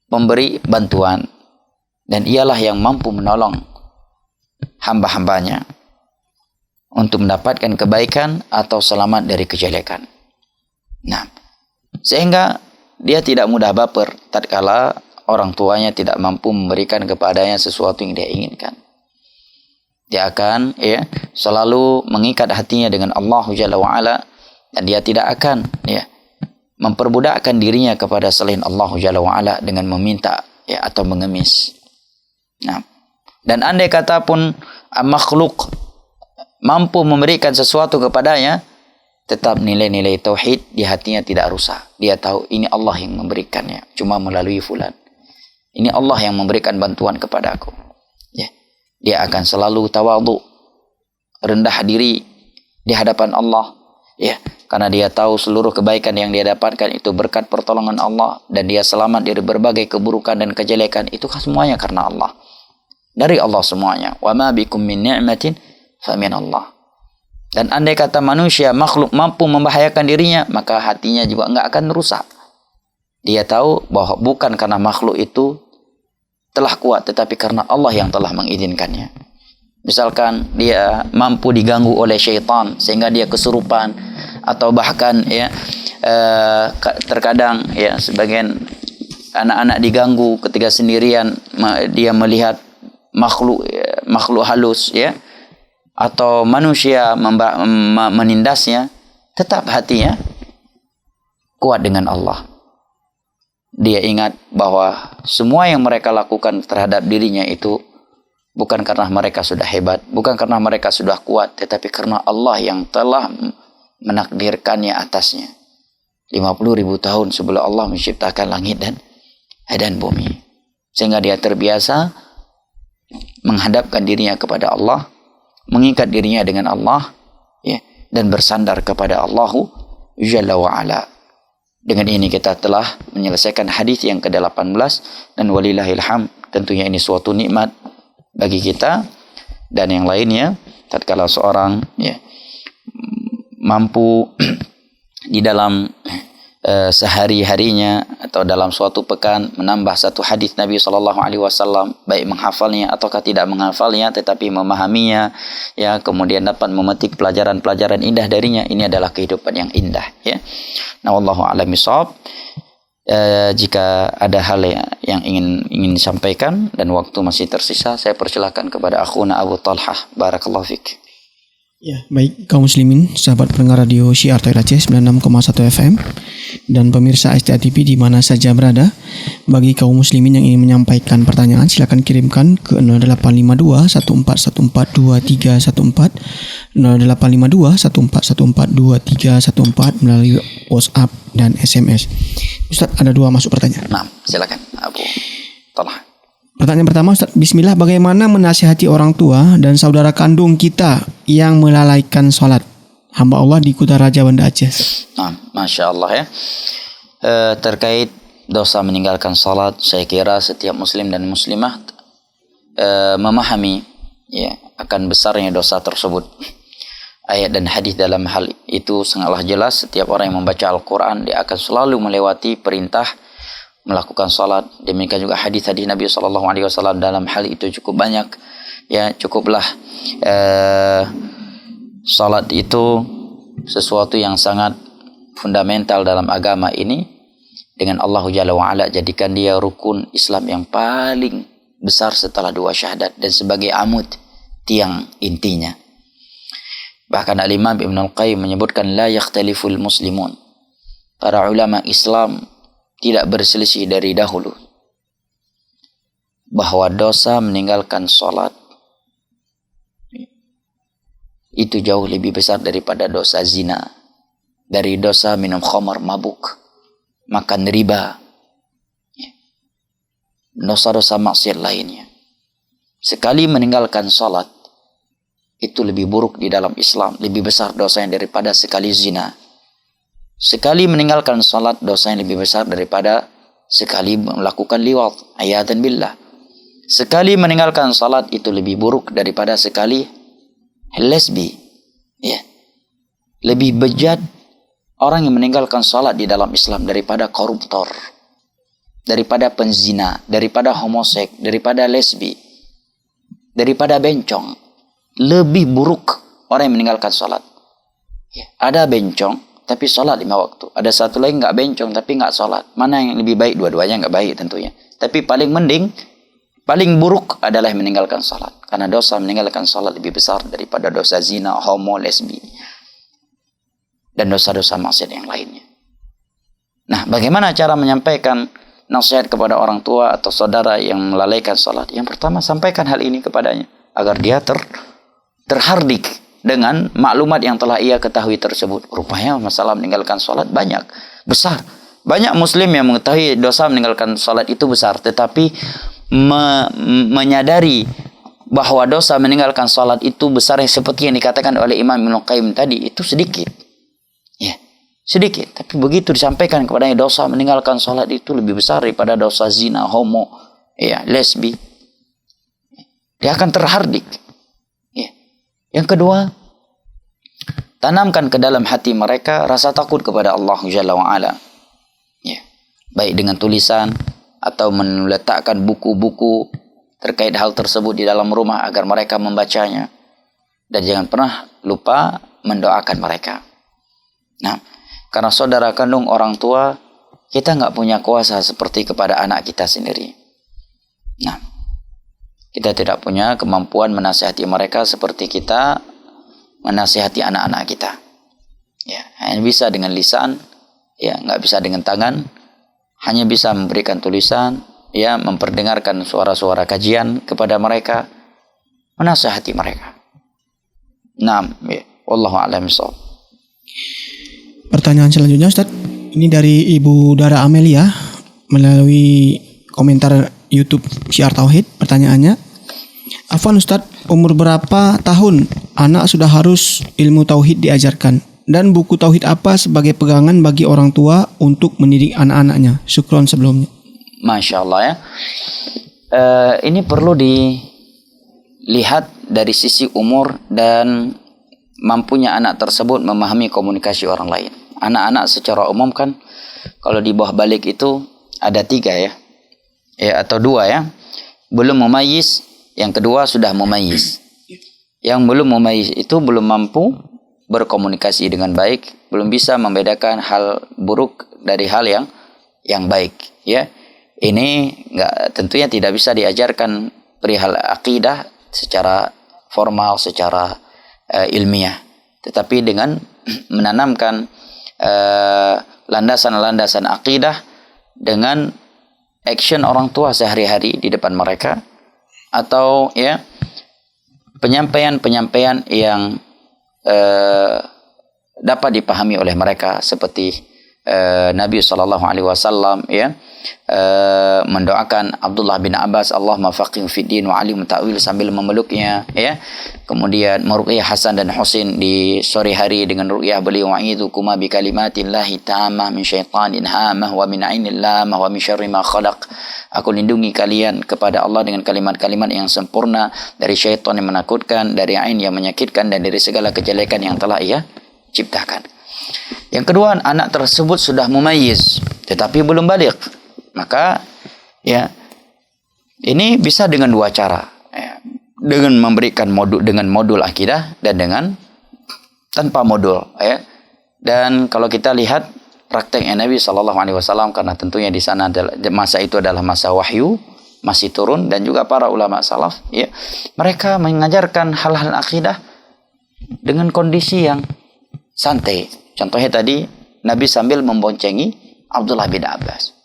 pemberi bantuan dan ialah yang mampu menolong hamba-hambanya untuk mendapatkan kebaikan atau selamat dari kejelekan. Nah, sehingga dia tidak mudah baper tatkala orang tuanya tidak mampu memberikan kepadanya sesuatu yang dia inginkan. Dia akan selalu mengikat hatinya dengan Allah Jalla wa'ala, dan dia tidak akan memperbudakkan dirinya kepada selain Allah Jalla wa'ala dengan meminta atau mengemis. Nah, dan andai kata pun makhluk mampu memberikan sesuatu kepadanya, tetap nilai-nilai tauhid di hatinya tidak rusak. Dia tahu ini Allah yang memberikannya, cuma melalui fulan. Ini Allah yang memberikan bantuan kepadaku. Ya, dia akan selalu tawadhu, rendah diri di hadapan Allah. Ya, karena dia tahu seluruh kebaikan yang dia dapatkan itu berkat pertolongan Allah, dan dia selamat dari berbagai keburukan dan kejelekan itu semuanya karena Allah. Dari Allah semuanya. Wa ma bikum min ni'matin fa min Allah. Dan andai kata manusia, makhluk mampu membahayakan dirinya, maka hatinya juga enggak akan rusak. Dia tahu bahwa bukan karena makhluk itu telah kuat, tetapi karena Allah yang telah mengizinkannya. Misalkan dia mampu diganggu oleh syaitan sehingga dia kesurupan, atau bahkan terkadang sebagian anak-anak diganggu ketika sendirian, dia melihat makhluk halus atau manusia menindasnya, tetap hatinya kuat dengan Allah. Dia ingat bahwa semua yang mereka lakukan terhadap dirinya itu bukan karena mereka sudah hebat, bukan karena mereka sudah kuat, tetapi karena Allah yang telah menakdirkannya atasnya 50.000 tahun sebelum Allah menciptakan langit dan bumi. Sehingga dia terbiasa menghadapkan dirinya kepada Allah, mengikat dirinya dengan Allah, dan bersandar kepada Allahu Jalla wa'ala. Dengan ini kita telah menyelesaikan hadis yang ke-18, dan walillahil hamd, tentunya ini suatu nikmat bagi kita dan yang lainnya. Tatkala seorang mampu di dalam sehari-harinya atau dalam suatu pekan menambah satu hadis Nabi SAW, baik menghafalnya ataukah tidak menghafalnya, tetapi memahaminya, kemudian dapat memetik pelajaran-pelajaran indah darinya, ini adalah kehidupan yang indah. Nah, wallahu a'lam bishawab. Jika ada hal yang ingin disampaikan dan waktu masih tersisa, saya persilakan kepada akhuna Abu Talhah. Barakallahu fik. Ya, baik kaum muslimin, sahabat pendengar radio Syiar Tauhid Aceh 96,1 FM dan pemirsa STA TV di mana saja berada. Bagi kaum muslimin yang ingin menyampaikan pertanyaan, silakan kirimkan ke 0852 1414 2314, 0852 1414 2314 melalui WhatsApp dan SMS. Ustaz, ada 2 masuk pertanyaan. Nah, silakan Abu Talhah. Pertanyaan pertama, Ustaz, bismillah, bagaimana menasihati orang tua dan saudara kandung kita yang melalaikan sholat? Hamba Allah di Kuta Raja, Banda Aceh. Nah, Masya Allah terkait dosa meninggalkan sholat, saya kira setiap muslim dan muslimah memahami akan besarnya dosa tersebut. Ayat dan hadis dalam hal itu sangatlah jelas. Setiap orang yang membaca Al-Quran, dia akan selalu melewati perintah melakukan salat. Demikian juga hadis-hadis Nabi SAW dalam hal itu cukup banyak. Ya, cukuplah salat itu sesuatu yang sangat fundamental dalam agama ini. Dengan Allah Jalla wa'ala jadikan dia rukun Islam yang paling besar setelah dua syahadat dan sebagai amud, tiang intinya. Bahkan Al-Imam Ibn Al-Qayyim menyebutkan la yakhtaliful muslimun. Para ulama Islam tidak berselisih dari dahulu bahwa dosa meninggalkan salat itu jauh lebih besar daripada dosa zina, dari dosa minum khamar mabuk, makan riba, dosa-dosa maksiat lainnya. Sekali meninggalkan salat itu lebih buruk di dalam Islam, lebih besar dosanya daripada sekali zina. Sekali meninggalkan salat dosanya lebih besar daripada sekali melakukan liwat, ayatan billah. Sekali meninggalkan salat itu lebih buruk daripada sekali lesbi. Ya. Lebih bejat orang yang meninggalkan salat di dalam Islam daripada koruptor, daripada penzina, daripada homoseks, daripada lesbi, daripada bencong. Lebih buruk orang yang meninggalkan salat. Ya. Ada bencong tapi salat 5 waktu. Ada satu lagi nggak bencong tapi nggak salat. Mana yang lebih baik? Dua-duanya nggak baik tentunya. Tapi paling mending, paling buruk adalah yang meninggalkan salat. Karena dosa meninggalkan salat lebih besar daripada dosa zina, homo, lesbi, dan dosa-dosa maksiat yang lainnya. Nah, bagaimana cara menyampaikan nasihat kepada orang tua atau saudara yang melalaikan salat? Yang pertama, sampaikan hal ini kepadanya agar dia terhardik dengan maklumat yang telah ia ketahui tersebut. Rupanya masalah meninggalkan salat banyak, besar. Banyak muslim yang mengetahui dosa meninggalkan salat itu besar, tetapi menyadari bahwa dosa meninggalkan salat itu besar yang seperti yang dikatakan oleh Imam Ibn Qayyim tadi itu sedikit. Ya, sedikit. Tapi begitu disampaikan kepadanya dosa meninggalkan salat itu lebih besar daripada dosa zina, homo, ya, lesbi, dia akan terhardik. Ya. Yang kedua, tanamkan ke dalam hati mereka rasa takut kepada Allah Jalla wa'ala. Ya. Baik dengan tulisan atau meletakkan buku-buku terkait hal tersebut di dalam rumah agar mereka membacanya. Dan jangan pernah lupa mendoakan mereka. Nah, karena saudara kandung orang tua, kita nggak punya kuasa seperti kepada anak kita sendiri. Nah, kita tidak punya kemampuan menasihati mereka seperti kita menasihati anak-anak kita. Ya, hanya bisa dengan lisan, ya, nggak bisa dengan tangan. Hanya bisa memberikan tulisan, ya, memperdengarkan suara-suara kajian kepada mereka, menasihati mereka. Naam, ya, wallahu a'lam bishawab. Pertanyaan selanjutnya, Ustaz. Ini dari Ibu Dara Amelia melalui komentar YouTube Syiar Tauhid. Pertanyaannya, afwan Ustaz, umur berapa tahun anak sudah harus ilmu tauhid diajarkan? Dan buku tauhid apa sebagai pegangan bagi orang tua untuk mendidik anak-anaknya? Syukron sebelumnya. Masya Allah ya. Ini perlu dilihat dari sisi umur dan mampunya anak tersebut memahami komunikasi orang lain. Anak-anak secara umum kan kalau di bawah balik itu ada 3 ya, atau 2 ya. Belum mumayyiz, yang kedua sudah mumayyiz. Yang belum mumayyiz itu belum mampu berkomunikasi dengan baik, belum bisa membedakan hal buruk dari hal yang baik, ya. Ini tentunya tidak bisa diajarkan perihal akidah secara formal, secara ilmiah, tetapi dengan menanamkan landasan-landasan akidah dengan action orang tua sehari-hari di depan mereka, atau ya penyampaian yang dapat dipahami oleh mereka, seperti Nabi SAW ya mendoakan Abdullah bin Abbas, Allahumma faqihhu fid din wa alim ta'wil, sambil memeluknya, ya. Kemudian meruqyah Hasan dan Husain di sore hari dengan ruqyah beliau, wa'idukuma bi kalimatillahi tammah min syaitanir hamah wa min ainil lamah wa min syarri ma khalaq. Aku lindungi kalian kepada Allah dengan kalimat-kalimat yang sempurna dari syaitan yang menakutkan, dari ain yang menyakitkan, dan dari segala kejelekan yang telah ia ciptakan. Yang kedua, anak tersebut sudah mumayyiz tetapi belum baligh. Maka ya ini bisa dengan 2 cara. dengan memberikan modul akidah dan dengan tanpa modul, ya. Dan kalau kita lihat prakteknya Nabi SAW, karena tentunya di sana masa itu adalah masa wahyu, masih turun, dan juga para ulama salaf, ya, mereka mengajarkan hal-hal akidah dengan kondisi yang santai. Contohnya tadi Nabi sambil memboncengi Abdullah bin Abbas.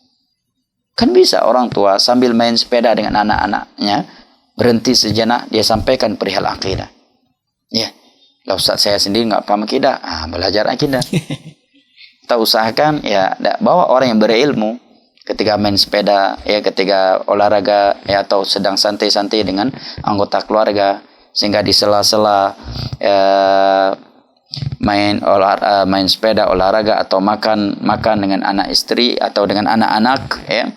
Kan bisa orang tua sambil main sepeda dengan anak-anaknya berhenti sejenak, dia sampaikan perihal akidah. Ya, lah Ustaz, saya sendiri nggak paham akidah, belajar akidah. Kita usahakan ya bawa orang yang berilmu ketika main sepeda, ya, ketika olahraga, ya, atau sedang santai-santai dengan anggota keluarga, sehingga di sela-sela main sepeda, olahraga, atau makan dengan anak istri atau dengan anak-anak, ya,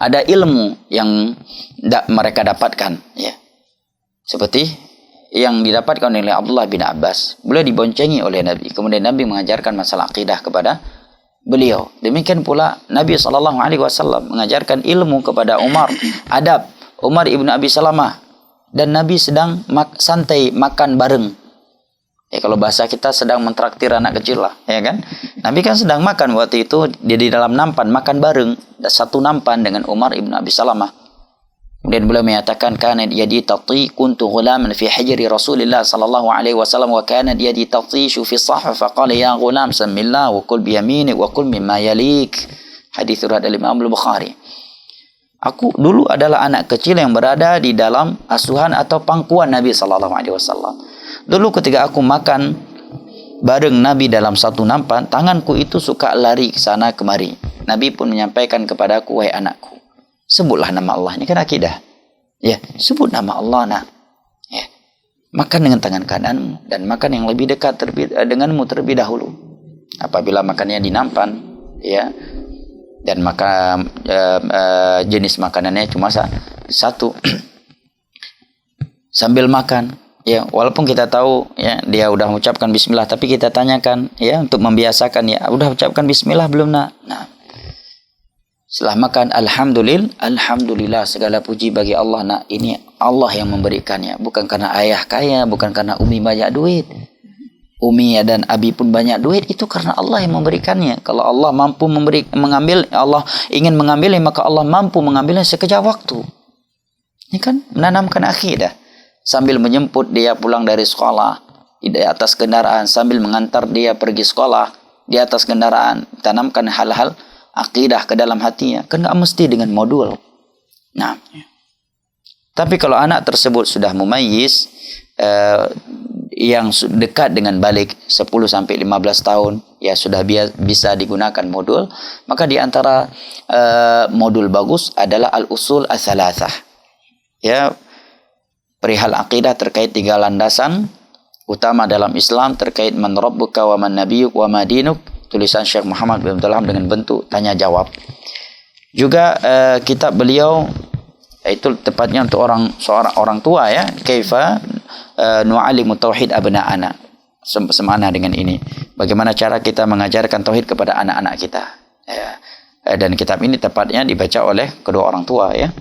ada ilmu yang mereka dapatkan, ya, seperti yang didapatkan oleh Abdullah bin Abbas. Beliau diboncengi oleh Nabi, kemudian Nabi mengajarkan masalah akidah kepada beliau. Demikian pula Nabi SAW mengajarkan ilmu kepada Umar, adab Umar ibn Abi Salamah, dan Nabi sedang santai makan bareng. Ya, kalau bahasa kita sedang mentraktir anak kecil lah, ya kan? Nabi kan sedang makan waktu itu, dia di dalam nampan, makan bareng, satu nampan dengan Umar ibn Abi Salamah. Kemudian beliau menyatakan, kanat yadi tati kuntu ghulaman fi hijri Rasulillah sallallahu alaihi wasallam wa kanat yadi tatishu fi sahfa faqala ya ghulam samillah wa kul bi yaminik wa kul mimma yalik. Hadis riwayat Imam Al-Bukhari. Aku dulu adalah anak kecil yang berada di dalam asuhan atau pangkuan Nabi sallallahu alaihi wasallam. Dulu ketika aku makan bareng Nabi dalam satu nampan, tanganku itu suka lari ke sana kemari. Nabi pun menyampaikan kepadaku, wahai anakku, sebutlah nama Allah. Ini kan akidah. Ya, sebut nama Allah, nak. Ya. Makan dengan tangan kananmu dan makan yang lebih dekat denganmu terlebih dahulu. Apabila makannya di nampan, ya, dan maka jenis makanannya cuma satu. Sambil makan, ya, walaupun kita tahu, ya, dia udah mengucapkan bismillah, tapi kita tanyakan, ya, untuk membiasakan, ya, udah ucapkan bismillah belum, nak? Nah, setelah makan, alhamdulillah, segala puji bagi Allah, nak. Ini Allah yang memberikannya, bukan karena ayah kaya, bukan karena Umi banyak duit. Umi dan Abi pun banyak duit, itu karena Allah yang memberikannya. Kalau Allah mampu mengambil, Allah ingin mengambilnya, maka Allah mampu mengambilnya sekejap waktu. Ini kan menanamkan akidah. Sambil menjemput dia pulang dari sekolah di atas kendaraan, sambil mengantar dia pergi sekolah di atas kendaraan, tanamkan hal-hal akidah ke dalam hatinya. Kan nggak mesti dengan modul. Nah, tapi kalau anak tersebut sudah mumayyiz, yang dekat dengan balik 10-15 tahun, ya, sudah bisa digunakan modul, maka di antara modul bagus adalah al-usul ats-tsalatsah. Ya, perihal akidah terkait 3 landasan utama dalam Islam terkait man rabbuka wa man nabiyyuk wa ma dinuk, tulisan Syekh Muhammad bin Abdul Wahhab dengan bentuk tanya jawab. Juga kitab beliau, itu tepatnya untuk seorang orang tua, ya, kaifa nu'allimu tauhid abna'ana, semana dengan ini, bagaimana cara kita mengajarkan tauhid kepada anak-anak kita, ya. Dan kitab ini tepatnya dibaca oleh kedua orang tua, ya.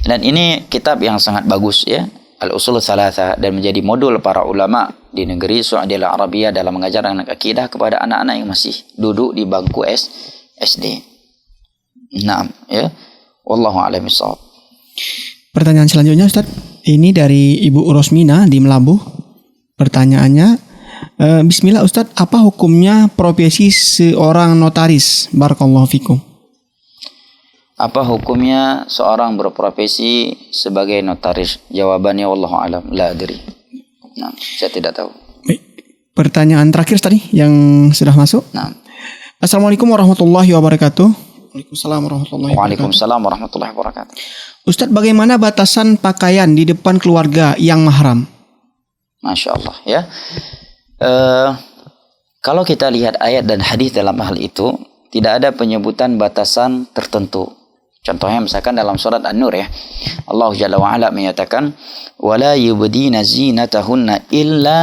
Dan ini kitab yang sangat bagus, ya, Al-Usul Tsalatsa, dan menjadi modul para ulama di negeri Saudi Arabia dalam mengajarkan akidah kepada anak-anak yang masih duduk di bangku SD. Naam, ya. Wallahu a'lam bishawab. Pertanyaan selanjutnya, Ustaz. Ini dari Ibu Rosmina di Melabuh. Pertanyaannya, bismillah Ustaz, apa hukumnya profesi seorang notaris? Barakallahu fikum. Apa hukumnya seorang berprofesi sebagai notaris? Jawabannya wallahu alam, la adri. Nah, saya tidak tahu. Baik. Pertanyaan terakhir tadi yang sudah masuk. Nah. Assalamualaikum warahmatullahi wabarakatuh. Waalaikumsalam warahmatullahi wabarakatuh. Waalaikumsalam warahmatullahi wabarakatuh. Ustadz, bagaimana batasan pakaian di depan keluarga yang mahram? Masya Allah, ya. Kalau kita lihat ayat dan hadis dalam hal itu, tidak ada penyebutan batasan tertentu. Contohnya misalkan dalam surat An-Nur, ya, Allah Jalla wa'ala menyatakan, وَلَا يُبْدِينَ زِينَتَهُنَّ إِلَّا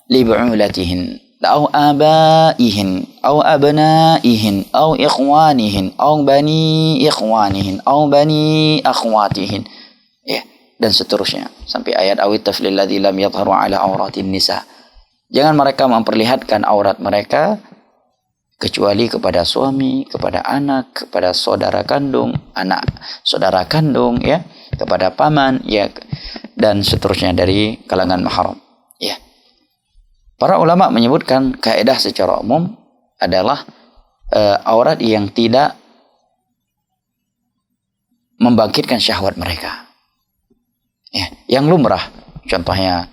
لِبُعُولَتِهِنْ أَوْ آبَائِهِنْ أَوْ أَبْنَائِهِنْ أَوْ إِخْوَانِهِنْ أَوْ بَنِي إِخْوَانِهِنْ أَوْ بَنِي أَخْوَاتِهِنْ. Ya, dan seterusnya sampai ayat awit taflil ladzi lam yadhharu ala auratin nisa. Jangan mereka memperlihatkan aurat mereka kecuali kepada suami, kepada anak, kepada saudara kandung, anak saudara kandung, ya, kepada paman, ya, dan seterusnya dari kalangan mahram, ya. Para ulama menyebutkan kaidah secara umum adalah aurat yang tidak membangkitkan syahwat mereka, ya, yang lumrah, contohnya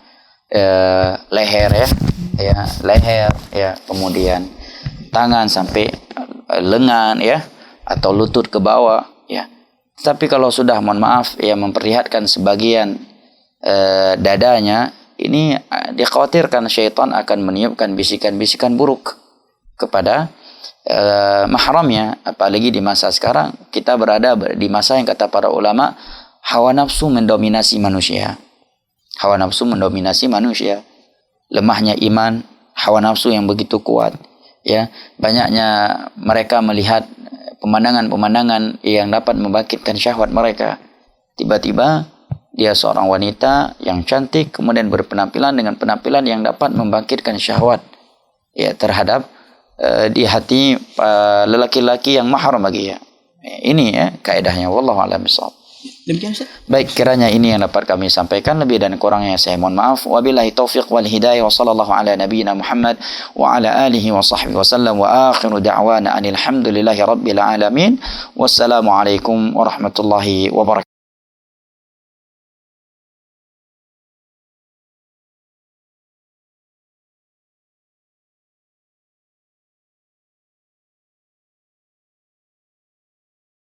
leher, ya, leher, ya, kemudian tangan sampai lengan, ya, atau lutut ke bawah, ya. Tapi kalau sudah, mohon maaf, ya, memperlihatkan sebagian dadanya, ini dikhawatirkan syaitan akan meniupkan bisikan-bisikan buruk kepada mahramnya. Apalagi di masa sekarang kita berada di masa yang kata para ulama hawa nafsu mendominasi manusia. Hawa nafsu mendominasi manusia. Lemahnya iman, hawa nafsu yang begitu kuat, ya. Banyaknya mereka melihat pemandangan-pemandangan yang dapat membangkitkan syahwat mereka. Tiba-tiba dia seorang wanita yang cantik, kemudian berpenampilan dengan penampilan yang dapat membangkitkan syahwat, ya, terhadap di hati lelaki-lelaki yang mahram bagi dia. Ini, ya, kaidahnya. Wallahu a'lam bishawab. Demikian, Ustaz. Baik, kiranya ini yang dapat kami sampaikan. Lebih dan kurangnya saya mohon maaf. Wabillahi taufiq wal hidayah. Wa sallallahu ala nabiyyina Muhammad wa ala alihi wa sahbihi wa sallam. Wa akhiru da'wana anil hamdulillahi rabbil alamin. Wassalamualaikum warahmatullahi wabarakatuh.